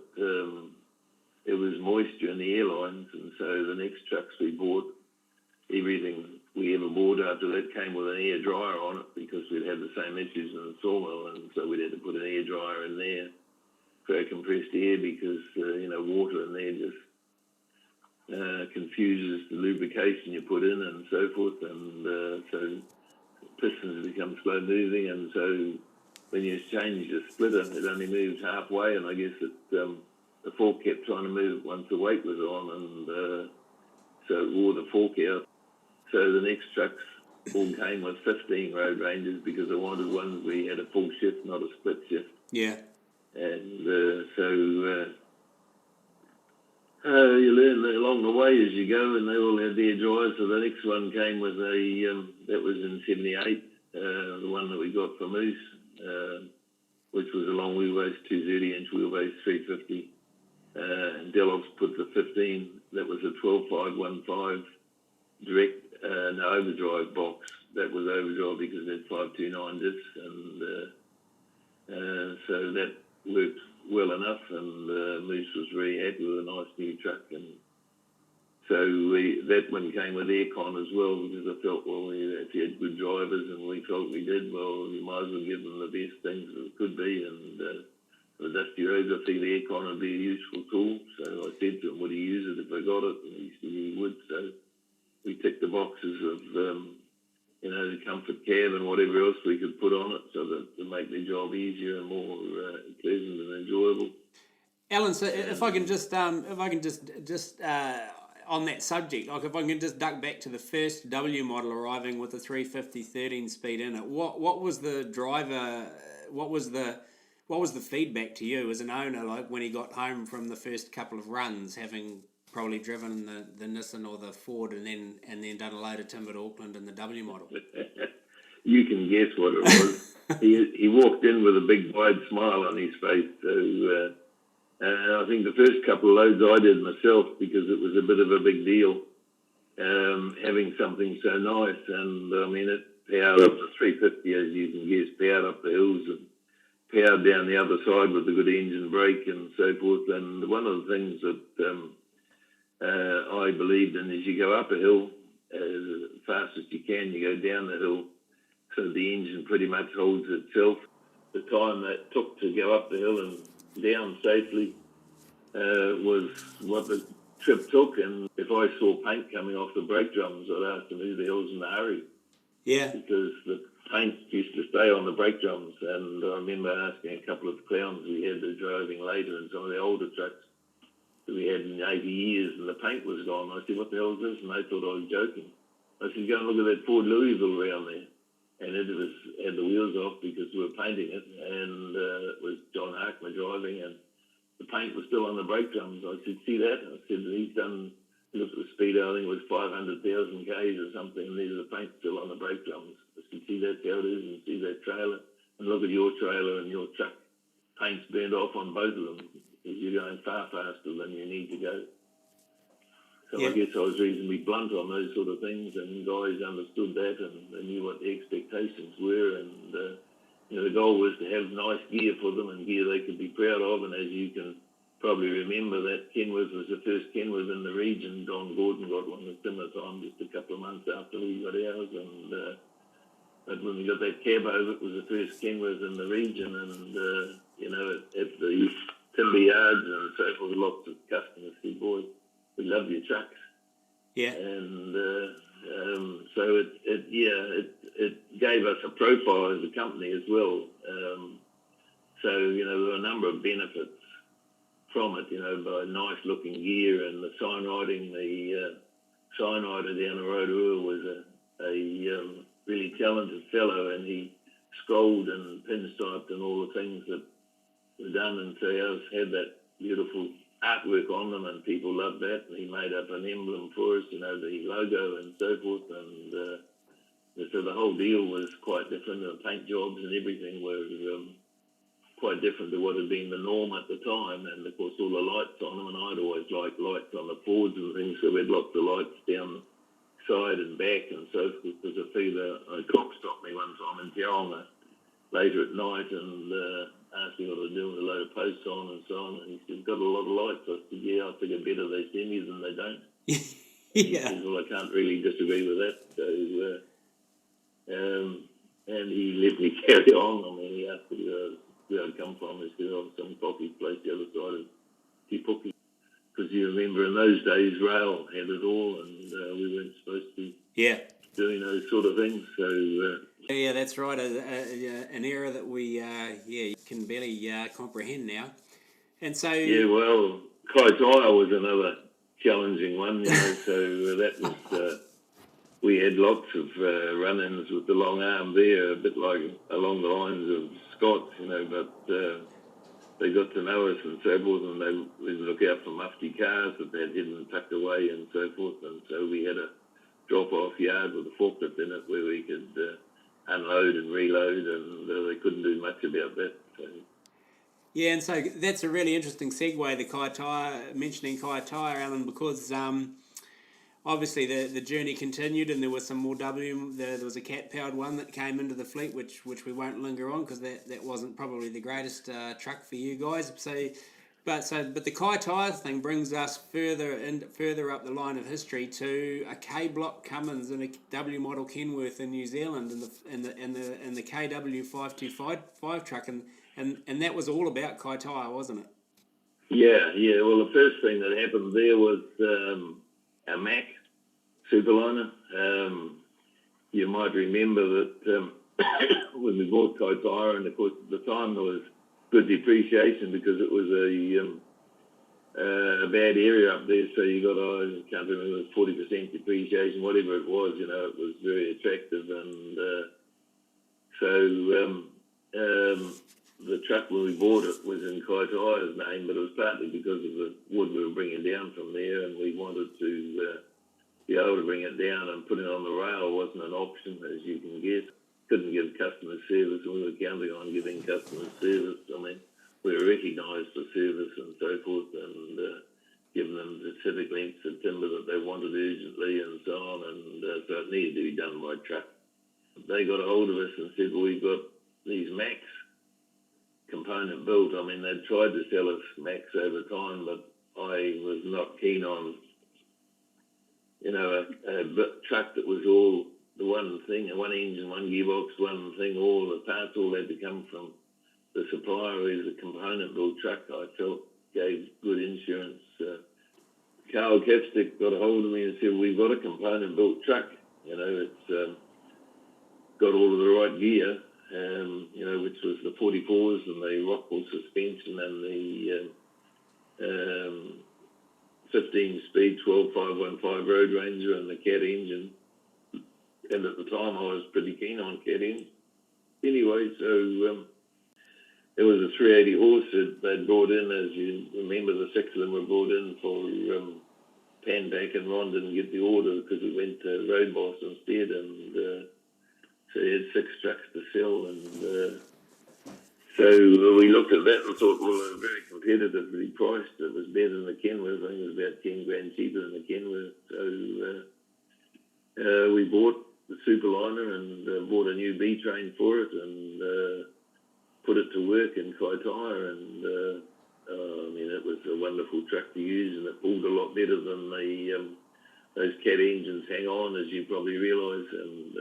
there was moisture in the airlines, and so the next trucks we bought, everything we ever bought after that came with an air dryer on it, because we'd had the same issues in the sawmill, and so we'd had to put an air dryer in there for our compressed air, because water in there just confuses the lubrication you put in and so forth, and so pistons become slow moving, and so when you change the splitter, it only moves halfway, and I guess the fork kept trying to move it once the weight was on, and so it wore the fork out. So the next trucks all came with 15 road ranges, because I wanted ones where you had a full shift, not a split shift. Yeah. And so you learn along the way as you go, and they all had their dryers. So the next one came with that was in 78, the one that we got for Moose, which was a long wheelbase, 230-inch wheelbase, 350. And Delos put the 15, that was a 12515 direct overdrive box. That was overdrive because it had 529 discs, and so that worked well enough, and Moose was very happy with a nice new truck. And so that one came with aircon as well, because I felt, well, if you had good drivers, and we felt we did, well, you might as well give them the best things that it could be. And the dusty roads, I think the aircon would be a useful tool. So I said to him, would he use it if I got it? And he said he would. So we ticked the boxes of the comfort cab and whatever else we could put on it, so that to make the job easier and more pleasant and enjoyable. Alan, so if I can just on that subject, like if I can just duck back to the first W model arriving with a 350 13-speed in it, what was the driver? What was the feedback to you as an owner, like when he got home from the first couple of runs, having probably driven the Nissan or the Ford and then done a load of timber to Auckland in the W model. You can guess what it was. he walked in with a big wide smile on his face. So I think the first couple of loads I did myself, because it was a bit of a big deal, having something so nice. And I mean, it powered up to 350, as you can guess, powered up the hills and powered down the other side with a good engine brake and so forth. And one of the things that I believed in is you go up a hill as fast as you can, you go down the hill, so the engine pretty much holds itself. The time that took to go up the hill and down safely was what the trip took. And if I saw paint coming off the brake drums, I'd ask them who the hell's in a hurry. Yeah. Because the paint used to stay on the brake drums. And I remember asking a couple of clowns we had that were driving later in some of the older trucks that we had in 80 years, and the paint was gone. I said, what the hell is this? And they thought I was joking. I said, go and look at that Ford Louisville around there. And it had the wheels off because we were painting it, and it was John Harkman driving, and the paint was still on the brake drums. I said, see that? I said, he's done, look at the speed, I think it was 500,000 Ks or something, and there's the paint still on the brake drums. I said, see, that's how it is, and see that trailer, and look at your trailer and your truck. Paint's burned off on both of them, because you're going far faster than you need to go. So yeah. I guess I was reasonably blunt on those sort of things, and guys understood that, and they knew what the expectations were, and the goal was to have nice gear for them and gear they could be proud of. And as you can probably remember, that Kenworth was the first Kenworth in the region. Don Gordon got one at similar time, just a couple of months after we got ours, and but when we got that cab over, it was the first Kenworth in the region, and at the timber yards and so forth, lots of customers said, boy, we love your trucks. Yeah. And so it gave us a profile as a company as well. So there were a number of benefits from it, by nice looking gear and the signwriting. The signwriter down the road, Earl, was a really talented fellow, and he scrolled and pinstriped and all the things that were done, and so ours had that beautiful artwork on them, and people loved that. And he made up an emblem for us, the logo and so forth, and so the whole deal was quite different. The paint jobs and everything were quite different to what had been the norm at the time, and of course all the lights on them, and I'd always liked lights on the Fords and things, so we had lots of lights down the side and back and so forth. Because a cop stopped me one time in Dionne later at night and asked me what I was doing with a load of posts on and so on, and he said, got a lot of lights. I said, yeah, I figure better they see me than they don't. Yeah. He said, well, I can't really disagree with that. So and he let me carry on. I mean, he asked me where I'd come from. He said, oh, some coffee place the other side of Tipuki. Because you remember in those days, rail had it all, and we weren't supposed to be doing those sort of things. So yeah, that's right. An era that we can barely comprehend now. And so well, Kaitaia was another challenging one. So that was we had lots of run-ins with the long arm there, a bit like along the lines of Scott, but they got to know us and so forth, and they would look out for mufti cars that they had hidden tucked away and so forth, and so we had a drop-off yard with a forklift in it where we could unload and reload, and they couldn't do much about that. So. Yeah, and so that's a really interesting segue, the Kaitaia, mentioning Kaitaia, Alan, because obviously the journey continued, and there was some more there was a cat-powered one that came into the fleet, which we won't linger on because that wasn't probably the greatest truck for you guys. But the Kaitaia thing brings us further up the line of history to a K-block Cummins and a W model Kenworth in New Zealand, and the KW 525 truck, and that was all about Kaitaia, wasn't it? Yeah. Well, the first thing that happened there was a Mack Superliner. You might remember that when we bought Kaitaia, and of course at the time there was good depreciation because it was a bad area up there, so you got, I can't remember, it was 40% depreciation, whatever it was, it was very attractive, and the truck when we bought it was in Kaitaia's name, but it was partly because of the wood we were bringing down from there, and we wanted to be able to bring it down and put it on the rail wasn't an option, as you can guess. Couldn't give customer service, and we were counting on giving customer service. I mean, we were recognised for service and so forth, and giving them the specific lengths of timber that they wanted urgently and so on, and so it needed to be done by truck. They got a hold of us and said, well, we've got these Max component built. I mean, they'd tried to sell us Max over time, but I was not keen on, a truck that was all the one thing, one engine, one gearbox, one thing, all the parts all had to come from the supplier. Whereas a component built truck, I felt, gave good insurance. Carl Capstick got a hold of me and said, we've got a component built truck, it's got all of the right gear, which was the 44s and the Rockwell suspension and the 15-speed 12515 Road Ranger and the Cat engine. And at the time, I was pretty keen on Cat engine. Anyway, so it was a 380 horse that they'd brought in. As you remember, the 6 of them were brought in for Panpack, and Ron didn't get the order because it went to Road Boss instead, and so he had 6 trucks to sell, and so we looked at that and thought, well, they were very competitively priced. It was better than the Kenworth. I think it was about 10 grand cheaper than the Kenworth. So we bought the Superliner and bought a new B train for it, and put it to work in Kaitaia, and it was a wonderful truck to use, and it pulled a lot better than those Cat engines hang on, as you probably realise, and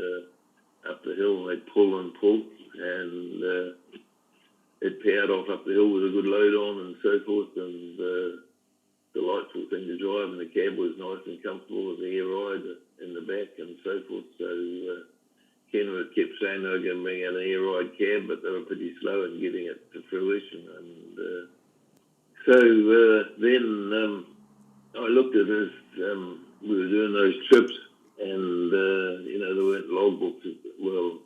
up the hill they pull and pull, and it powered off up the hill with a good load on and so forth, and delightful thing to drive, and the cab was nice and comfortable with the air ride in the back and so forth. So Kenworth kept saying they were going to bring out an air ride cab, but they were pretty slow in getting it to fruition, and so then I looked at it as we were doing those trips, and there weren't logbooks. Well,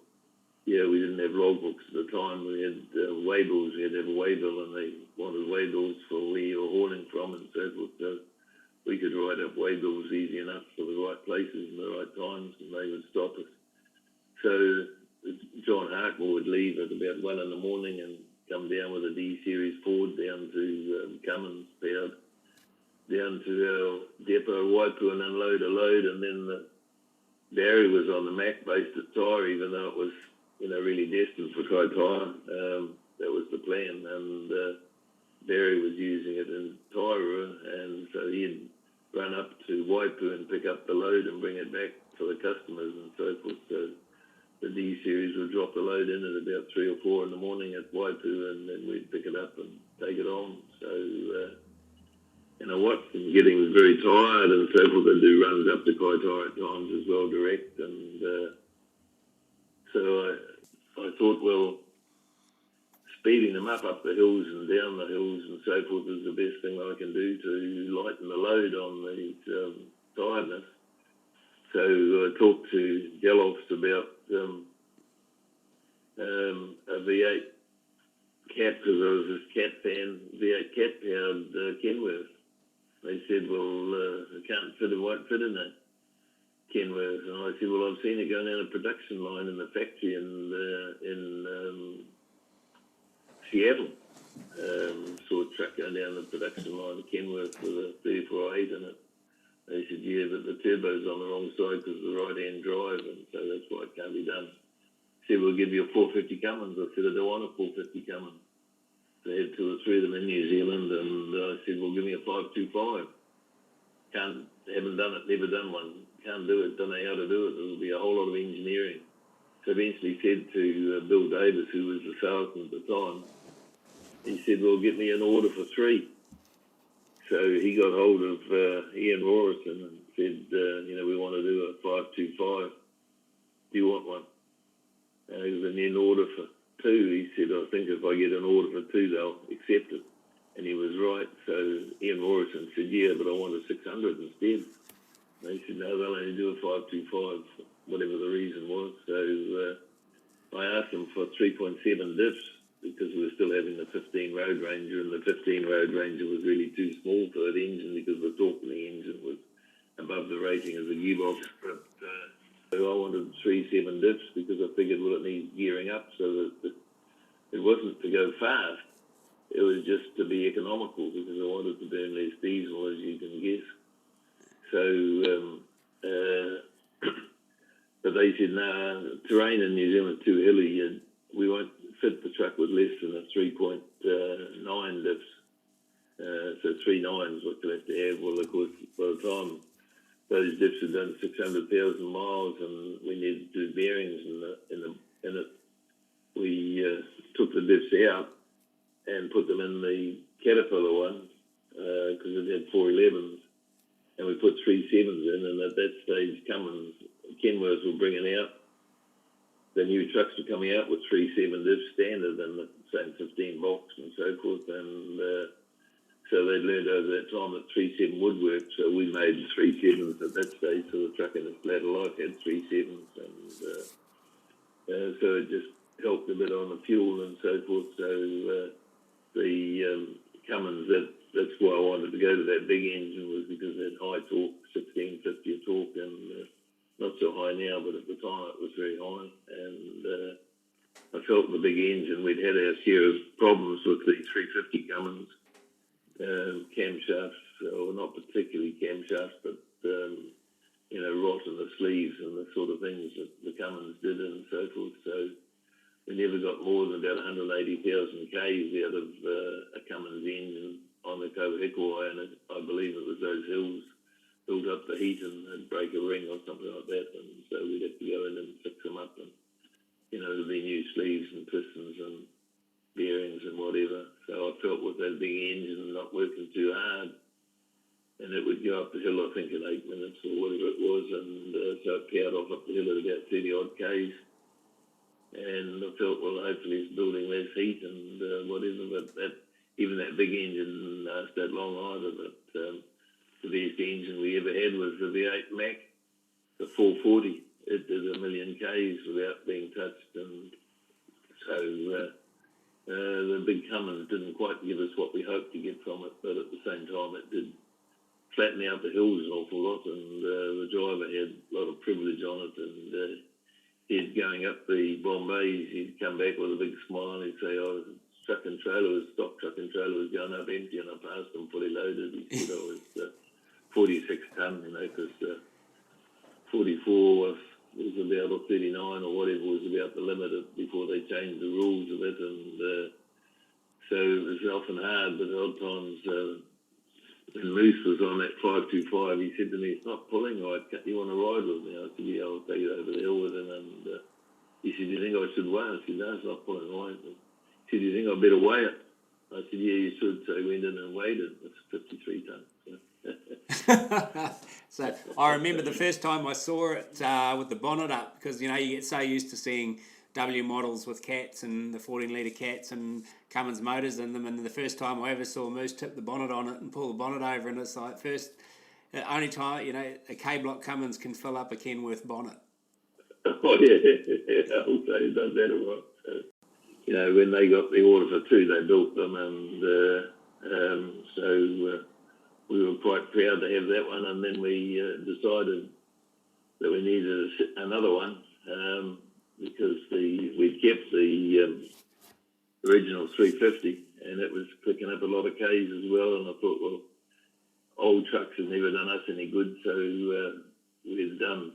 yeah, we didn't have logbooks at the time. We had waybills. We had to have a waybill, and they wanted waybills for where you were hauling from and so forth. So we could write up waybills easy enough for the right places and the right times, and they would stop us. So John Hartmore would leave at about 1 in the morning and come down with a D-Series Ford down to Cummins, powered down to our depot, Waipu, and unload a load, and then the Barry was on the Mac based at Tyre, even though it was really destined for Kaitaia. That was the plan, and Barry was using it in Tyre, and so he'd run up to Waipu and pick up the load and bring it back for the customers and so forth. So the D-Series would drop the load in at about 3 or 4 in the morning at Waipu, and then we'd pick it up and take it on. So what, and getting very tired and so forth, they do runs up to Kaitaia at times as well, direct, and so I thought, well, speeding them up the hills and down the hills and so forth is the best thing I can do to lighten the load on these tiredness. So I talked to Gelofs about a V8 Cat, because I was this Cat fan, V8 Cat powered Kenworth. They said, well, it won't fit in a Kenworth. And I said, well, I've seen it going down a production line in the factory in Seattle. Saw a truck going down the production line, a Kenworth with a 3408 in it. They said, yeah, but the turbo's on the wrong side because of the right-hand drive, and so that's why it can't be done. Said, we'll give you a 450 Cummins. I said, I don't want a 450 Cummins. They had 2 or 3 of them in New Zealand, and I said, well, give me a 525. Haven't done it, never done one. Can't do it, don't know how to do it. It'll be a whole lot of engineering. So eventually said to Bill Davis, who was the salesman at the time, he said, well, get me an order for 3. So he got hold of Ian Rorison and said, we want to do a 525. Do you want one? And he was in order for 2. He said, I think if I get an order for 2, they'll accept it. And he was right. So Ian Morrison said, yeah, but I want a 600 instead. And they said, no, they'll only do a 525, whatever the reason was. So I asked them for 3.7 diffs because we were still having the 15 Road Ranger, and the 15 Road Ranger was really too small for that engine because the operating as a gearbox, but I wanted 3.7 diffs because I figured, well, it needs gearing up so that it wasn't to go fast. It was just to be economical because I wanted to burn less diesel, as you can guess. So, but they said, no, terrain in New Zealand is too hilly and we won't fit the truck with less than a 3.9 diffs. So 3.9 is what you have to have. Well, of course, by the time those diffs had done 600,000 miles and we needed to do bearings in it, we took the diffs out and put them in the Caterpillar one because it had 411s, and we put 3.7s in, and at that stage Cummins, Kenworth were bringing out, the new trucks were coming out with 3.7 diffs standard and the same 15 box and so forth, and so they'd learned over that time that 3.7 would work, so we made 3.7s at that stage, so the truck in its latter life had 3.7s, and so it just helped a bit on the fuel and so forth, so the Cummins, that's why I wanted to go to that big engine, was because it had high torque, 1650 torque, and not so high now, but at the time it was very high, and I felt the big engine. We'd had our share of problems with the 350 Cummins camshafts, or not particularly camshafts, but rot in the sleeves and the sort of things that the Cummins did and so forth. So we never got more than about 180,000 k's out of a Cummins engine on the Kohekawai, and I believe it was those hills built up the heat and they'd break a ring or something like that, and so we'd have to go in and fix them up, and there'd be new sleeves and pistons and bearings and whatever. So I felt with that big engine not working too hard, and it would go up the hill, I think, in 8 minutes or whatever it was, and so it powered off up the hill at about 30 odd k's. And I felt, well, hopefully it's building less heat and whatever, but even that big engine didn't last that long either. But the best engine we ever had was the V8 Mac, the 440. It did 1 million k's without being touched, and so the big Cummins didn't quite give us what we hoped to get from it, but at the same time it did flatten out the hills an awful lot, and the driver had a lot of privilege on it, and he'd going up the Bombays, he'd come back with a big smile and he'd say, stock truck and trailer was going up empty, and I passed them fully loaded. He said I was 46 tonne, because 44 was about, or 39 or whatever was about the limit before they changed the rules of it, and so it was often hard, but odd times when Moose was on that 525, he said to me, it's not pulling right, you want to ride with me? I said, yeah, I'll take it over the hill with him, and he said, do you think I should weigh it? I said, no, it's not pulling right. He said, do you think I better weigh it? I said, yeah, you should. So we went in and weighed it. It's 53 tonnes. So I remember the first time I saw it with the bonnet up, because you get so used to seeing W models with cats and the 14-litre cats and Cummins motors in them, and the first time I ever saw Moose tip the bonnet on it and pull the bonnet over, and it's like only time a K-block Cummins can fill up a Kenworth bonnet. Oh yeah, I'll say he does that a lot. When they got the order for 2, they built them, and so we were quite proud to have that one, and then we decided that we needed another one, because we'd kept the original 350, and it was picking up a lot of Ks as well, and I thought, well, old trucks have never done us any good, so we'd done,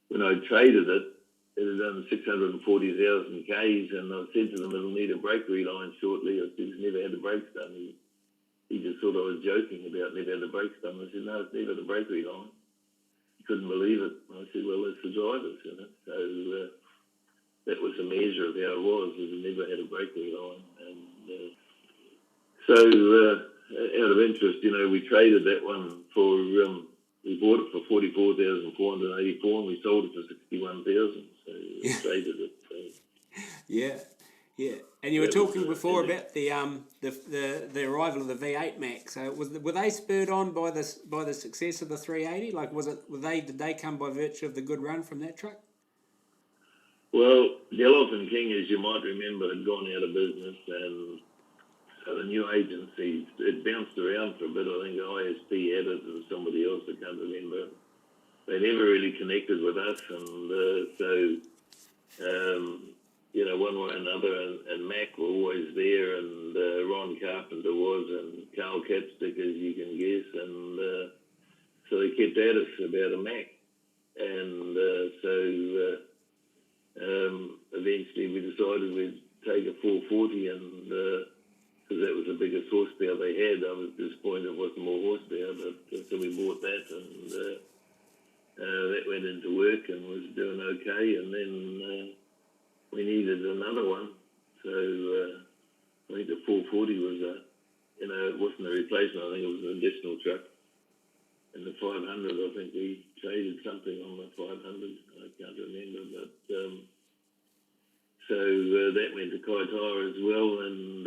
when I traded it, it had done 640,000 Ks, and I said to them, it'll need a brake reline shortly. I said, it's never had the brakes done. He just thought I was joking about never had the brakes done. I said, no, it's never had the brake reline. He couldn't believe it. I said, well, it's the drivers, So that was a measure of how it was. It never had a brake reline. And so out of interest, we traded that one for, we bought it for 44,484 and we sold it for 61,000. So we traded it. So. Yeah. And you were talking before about the arrival of the V8 Max. So were they spurred on by the success of the 380? Like, did they come by virtue of the good run from that truck? Well, Yellowfin King, as you might remember, had gone out of business, and so the new agency, it bounced around for a bit. I think ISP had it and somebody else, I can't remember. they never really connected with us, and so one way or another, and Mac were always there, and Ron Carpenter was, and Carl Capstick, as you can guess, and so they kept at us about a Mac, and so eventually we decided we'd take a 440, and because that was the biggest horsepower they had. I was disappointed it wasn't more horsepower, but so we bought that, and that went into work and was doing okay, and then we needed another one, so I think the 440 was it wasn't a replacement. I think it was an additional truck. And the 500, I think we traded something on the 500. I can't remember, but so that went to Kaitaia as well, and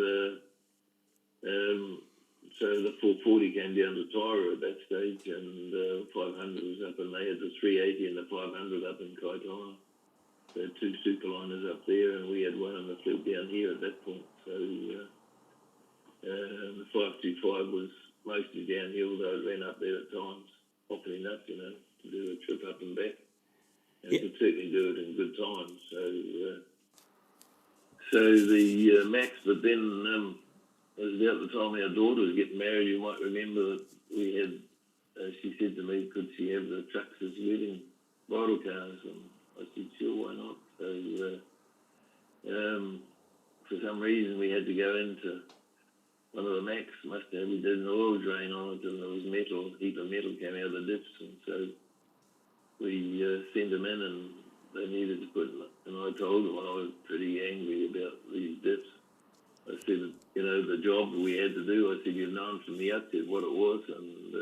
so the 440 came down to Tyra at that stage, and 500 was up, and they had the 380 and the 500 up in Kaitaia. So two superliners up there, and we had one in the field down here at that point. So the 525 was mostly downhill, though it ran up there at times, often enough, to do a trip up and back. And could certainly do it in good time. So the Max, but then it was about the time our daughter was getting married. You might remember that we had, she said to me, could she have the trucks as wedding bridal cars? And I said, sure, why not? So for some reason we had to go into one of the Macs. We did an oil drain on it, and there was a heap of metal came out of the dips, and so we sent them in, and they needed to put, and I told them I was pretty angry about these dips. I said, the job we had to do, I said, you've known from the outset what it was, and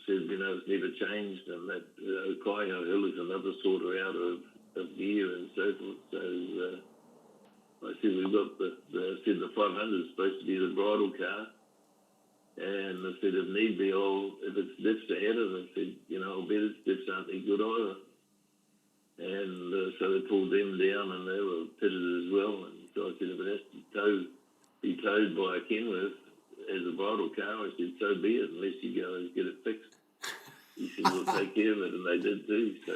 said, it's never changed, and that Kaiho Hill is another sorter out of gear and so forth. So I said, we've got the 500 is supposed to be the bridal car, and I said, if need be, if it's dips ahead of it, I said, I'll bet its dips aren't any good either. And so they pulled them down, and they were pitted as well. And so I said, if it has to be towed by a Kenworth as a bridal car, I said, so be it, unless you go and get it fixed. He said, we'll take care of it, and they did too. So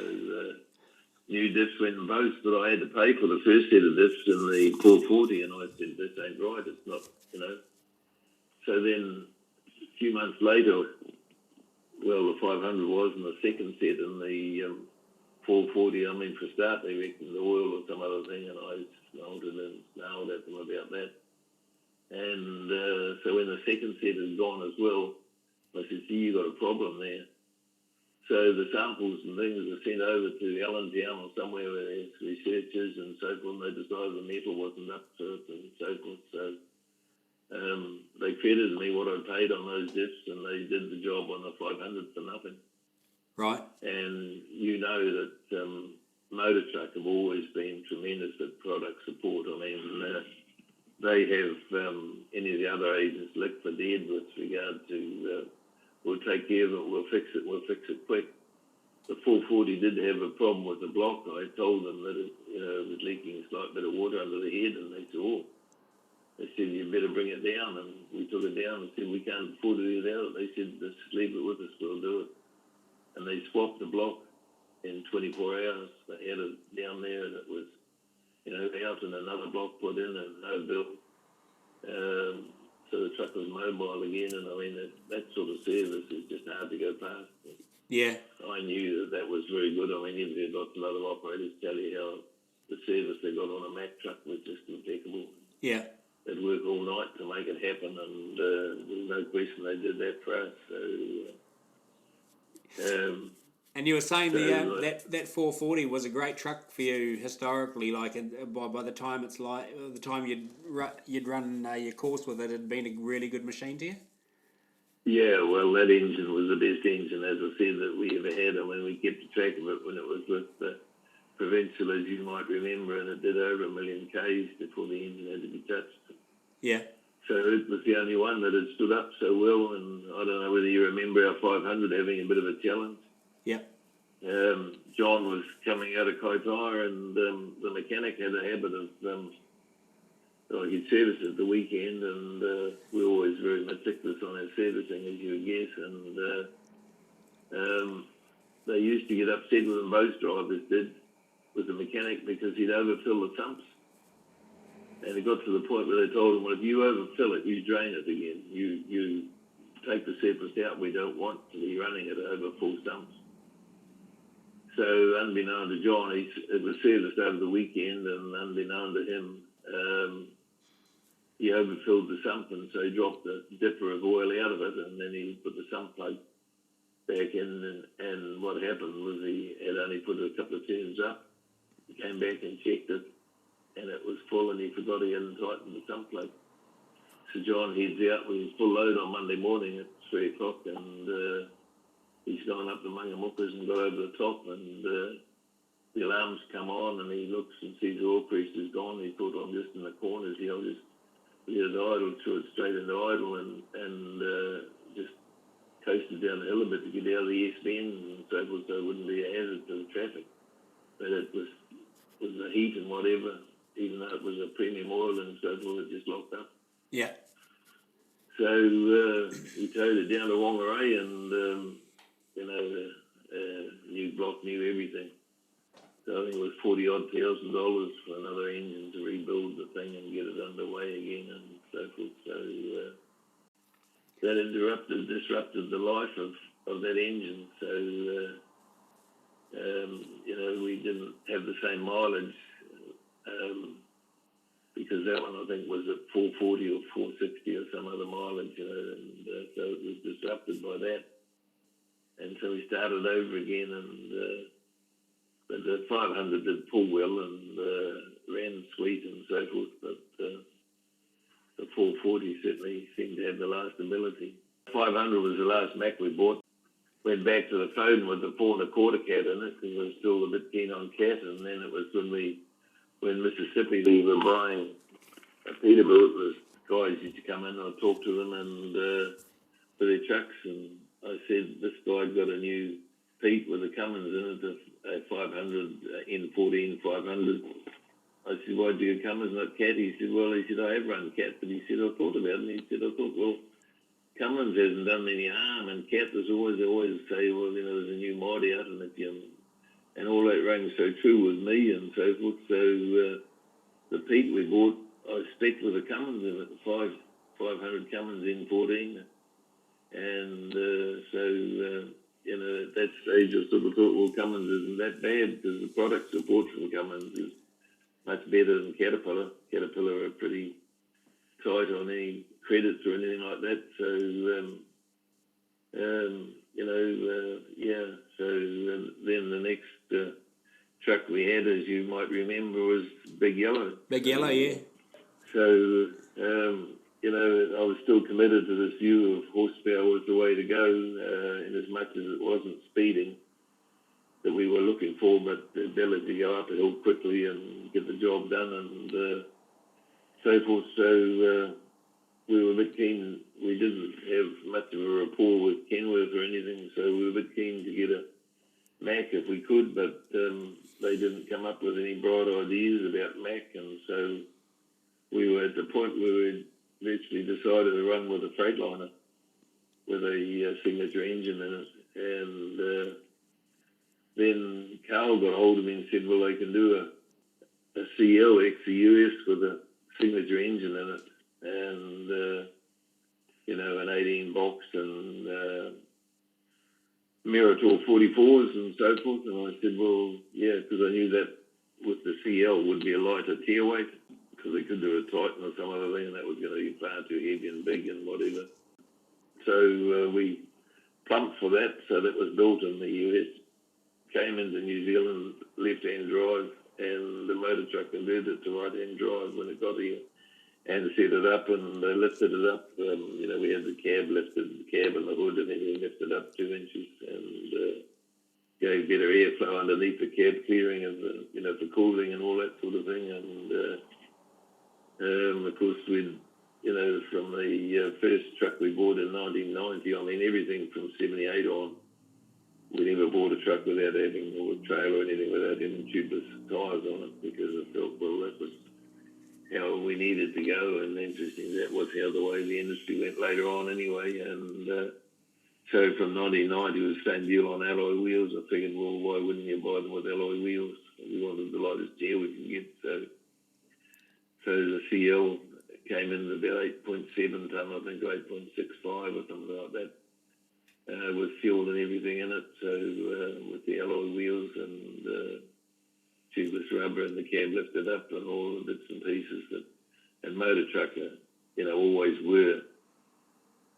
new dips went in both, but I had to pay for the first set of dips in the 440, and I said, this ain't right, it's not, So then a few months later, the 500 was in the second set, and the 440, for a start, they reckoned the oil or some other thing, and I smelted and snarled at them about that. And so when the second set had gone as well, I said, see, you got a problem there. So the samples and things were sent over to Allentown or somewhere where there's researchers and so forth, and they decided the metal wasn't up to it and so forth. So they credited me what I paid on those dips, and they did the job on the 500 for nothing. Right. And that Motor Truck have always been tremendous at product support. They have any of the other agents licked for dead with regard to we'll take care of it, we'll fix it quick. The 440 did have a problem with the block. I told them that it was leaking a slight bit of water under the head, and they said, they said, you better bring it down. And we took it down and said, we can't afford to do without it. They said, just leave it with us, we'll do it. And they swapped the block in 24 hours. They had it down there, and it was, out, and another block put in, and no bill. So the truck was mobile again, and that sort of service is just hard to go past. Yeah. I knew that was very good. Even if lots of other operators tell you how the service they got on a Mack truck was just impeccable. Yeah. They'd work all night to make it happen, and there's no question they did that for us. So, and you were saying that 440 was a great truck for you historically. By the time the time you'd run your course with it, had been a really good machine to you. Yeah, well, that engine was the best engine, as I said, that we ever had. We kept track of it when it was with the Provincial, as you might remember, and it did over 1 million Ks before the engine had to be touched. Yeah. So it was the only one that had stood up so well, and I don't know whether you remember our 500 having a bit of a challenge. Yeah. John was coming out of Kaitaia, and the mechanic had a habit of, he'd service at the weekend, and we're always very meticulous on our servicing, as you would guess, and they used to get upset with them, both drivers did, with the mechanic, because he'd overfill the sumps. And it got to the point where they told him, well, if you overfill it, you drain it again. You take the surface out. We don't want to be running it over full sumps. So unbeknown to John, it was serviced over the weekend, and unbeknown to him, he overfilled the sump, and so he dropped the dipper of oil out of it, and then he put the sump plug back in, and what happened was he had only put it a couple of turns up. He came back and checked it, and it was full, and he forgot he hadn't tightened the sump plug. So John heads out with his full load on Monday morning at 3 o'clock, and he's gone up the Mungamukas and got over the top, and the alarms come on, and he looks and sees the oil crease is gone. He thought, I'm just in the corners here, I'll just let it idle, threw it straight into idle, and just coasted down the hill a bit to get out of the east bend and so forth, so it wouldn't be a hazard to the traffic. But it was the heat and whatever, even though it was a premium oil and so forth, it just locked up. Yeah. So he towed it down to Whangarei, and new block, new everything. So I think it was $40,000 for another engine to rebuild the thing and get it underway again and so forth. So that disrupted the life of that engine. So we didn't have the same mileage because that one I think was at 440 or 460 or some other mileage, and so it was disrupted by that. And so we started over again, and but the 500 did pull well and ran sweet and so forth, but the 440 certainly seemed to have the last ability. 500 was the last Mac we bought. Went back to the phone with the 4 1/4 cat in it, because I was still a bit keen on cat, and then it was when Mississippi, we were buying a Peterbilt, the guys used to come in and I'd talk to them and for their trucks, and I said, this guy got a new Pete with a Cummins in it, a 500, N14 500. I said, why do you Cummins, not cat? He said, I have run cat, but he said, I thought about it, and he said, well, Cummins hasn't done any harm, and cat was always say, there's a new mod out, and all that rang so true with me and so forth. So the Pete we bought, I spec'd with a Cummins in it, 500 Cummins N14, and at that stage I sort of thought, well, Cummins isn't that bad, because the product support from Cummins is much better than Caterpillar. Caterpillar are pretty tight on any credits or anything like that. So, then the next truck we had, as you might remember, was Big Yellow. Big Yellow, yeah. So, I was still committed to this view of horsepower was the way to go, in as much as it wasn't speeding that we were looking for, but the ability to go up a hill quickly and get the job done and so forth. So we were a bit keen. We didn't have much of a rapport with Kenworth or anything, so we were a bit keen to get a Mac if we could, but they didn't come up with any bright ideas about Mac, and so we were at the point where we virtually decided to run with a Freightliner with a signature engine in it, and then Carl got hold of me and said, well, they can do a CL XCUS with a signature engine in it, and an 18 box and Meritor 44s and so forth. And I said, well, yeah, because I knew that with the CL would be a lighter tier weight, because they could do a Titan or some other thing, and that was going to be far too heavy and big and whatever. So we plumped for that. So that was built in the US, came into New Zealand left-hand drive, and the motor truck converted it to right-hand drive when it got here, and set it up, and they lifted it up. We had the cab lifted, the cab and the hood, and then we lifted up 2 inches and gave better airflow underneath the cab, clearing of for cooling and all that sort of thing. And of course, from the first truck we bought in 1990, everything from 78 on, we never bought a truck without having, or a trailer or anything, without having tubeless tyres on it, because I felt, well, that was how we needed to go. And interesting, that was how the way the industry went later on anyway. And So from 1990 was the same deal on alloy wheels. I figured, well, why wouldn't you buy them with alloy wheels? We wanted the lightest gear we can get. So the CL came in at about 8.7 tonne, I think, 8.65 or something like that, with fuel and everything in it. So with the alloy wheels and tubeless rubber and the cab lifted up and all the bits and pieces and motor trucker, always were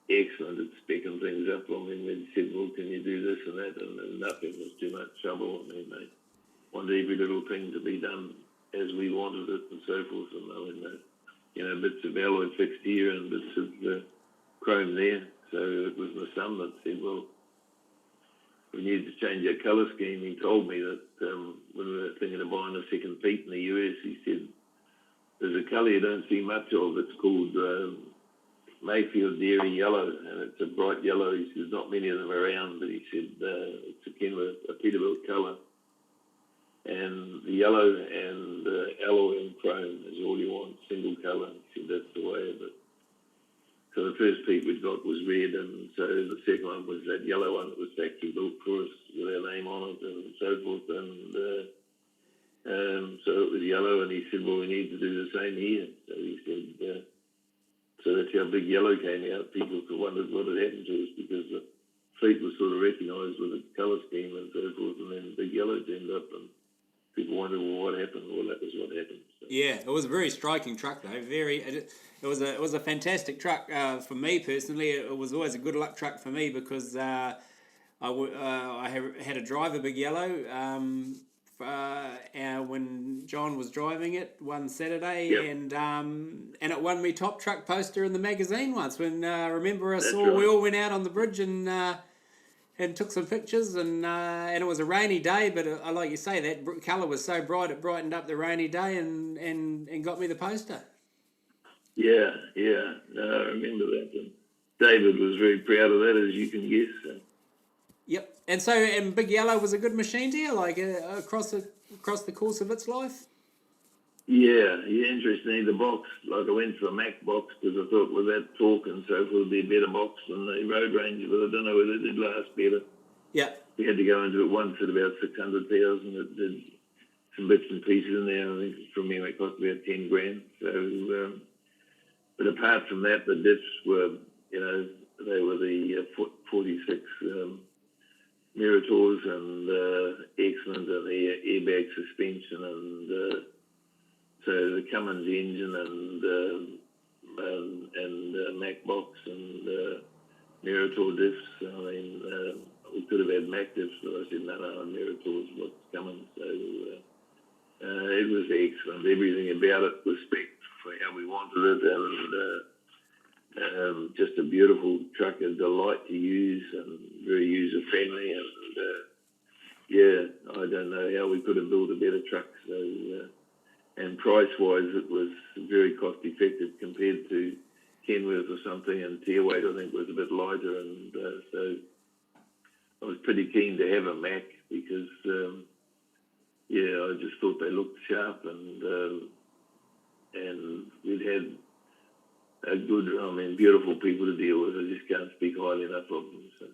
excellent at speccing things up. I mean, we said, well, can you do this and that? And nothing was too much trouble. I mean, they wanted every little thing to be done as we wanted it and so forth. And I mean, bits of alloy fixed here and bits of chrome there. So it was my son that said, well, we needed to change our colour scheme. He told me that when we were thinking of buying a second Pete in the US, he said, there's a colour you don't see much of. It's called Mayfield Dairy Yellow, and it's a bright yellow. He says not many of them around, but he said it's akin to a Peterbilt colour. And the yellow and alloy and chrome is all you want, single colour. He said that's the way of it. So the first Pete we got was red, and so the second one was that yellow one that was factory built for us with our name on it and so forth. And so it was yellow, and he said, well, we need to do the same here. So he said, so that's how Big Yellow came out. People wondered what had happened to us because the fleet was sort of recognised with its colour scheme and so forth, and then Big Yellow turned up, and people wondered, well, what happened? Well, that was what happened. So. Yeah, it was a very striking truck, though. It was a fantastic truck for me personally. It was always a good luck truck for me because I had a driver, Big Yellow, when John was driving it one Saturday, yep. and it won me top truck poster in the magazine once. When remember That's we right. all went out on the bridge and took some pictures, and it was a rainy day, but like you say, that colour was so bright it brightened up the rainy day and got me the poster. Yeah, no, I remember that. And David was very proud of that, as you can guess. So. Yep, and Big Yellow was a good machine to you, like across the course of its life. Yeah, interestingly, the box, like I went for a Mac box because I thought with that torque and so forth, it'd be a better box than the Road Ranger, but I don't know whether it did last better. Yeah. We had to go into it once at about 600,000. It did some bits and pieces in there. I think from memory it cost about 10 grand. So, but apart from that, the diffs were, they were the 46 Mirators and excellent, and the airbag suspension and so the Cummins engine and Mac box and Mirator diffs. I mean, we could have had Mac diffs, but I said, no, Mirator's what's coming. So it was excellent. Everything about it was spec for how we wanted it, and just a beautiful truck, a delight to use and very user-friendly. And, I don't know how we could have built a better truck. So, and price-wise, it was very cost-effective compared to Kenworth or something, and tier weight, I think, was a bit lighter. And so I was pretty keen to have a Mac because, I just thought they looked sharp, and we'd had a good, beautiful people to deal with. I just can't speak highly enough of them. So.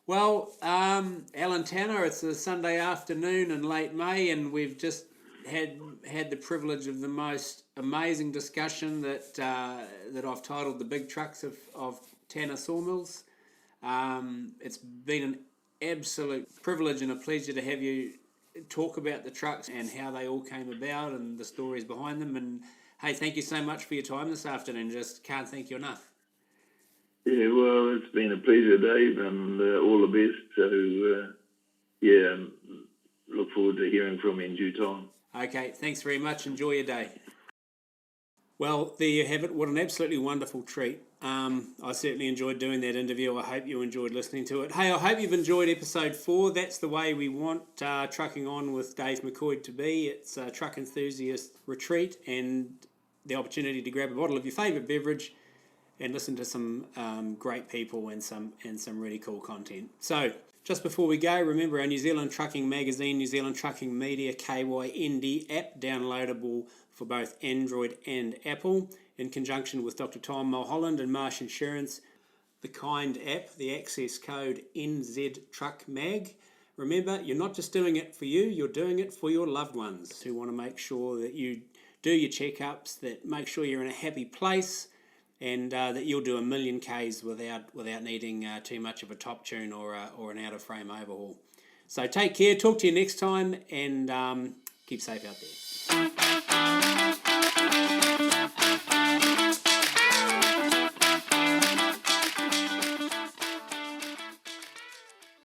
Well, Alan Tanner, it's a Sunday afternoon in late May, and we've just had the privilege of the most amazing discussion that I've titled "The Big Trucks of Tanner Sawmills." It's been an absolute privilege and a pleasure to have you talk about the trucks and how they all came about and the stories behind them. And hey, thank you so much for your time this afternoon. Just can't thank you enough. Yeah, well, it's been a pleasure, Dave, and all the best. So, look forward to hearing from you in due time. Okay, thanks very much. Enjoy your day. Well, there you have it. What an absolutely wonderful treat. I certainly enjoyed doing that interview. I hope you enjoyed listening to it. Hey, I hope you've enjoyed episode 4. That's the way we want Trucking On with Dave McCoy to be. It's a truck enthusiast retreat and the opportunity to grab a bottle of your favourite beverage and listen to some great people and some really cool content. So, just before we go, remember our New Zealand Trucking Magazine, New Zealand Trucking Media KYND app, downloadable for both Android and Apple, in conjunction with Dr. Tom Mulholland and Marsh Insurance. the Kind app, the access code NZTruckMag. Remember, you're not just doing it for you, you're doing it for your loved ones who want to make sure that you do your checkups, that make sure you're in a happy place, and that you'll do 1,000,000 Ks without needing too much of a top tune or an out-of-frame overhaul. So take care, talk to you next time, and keep safe out there.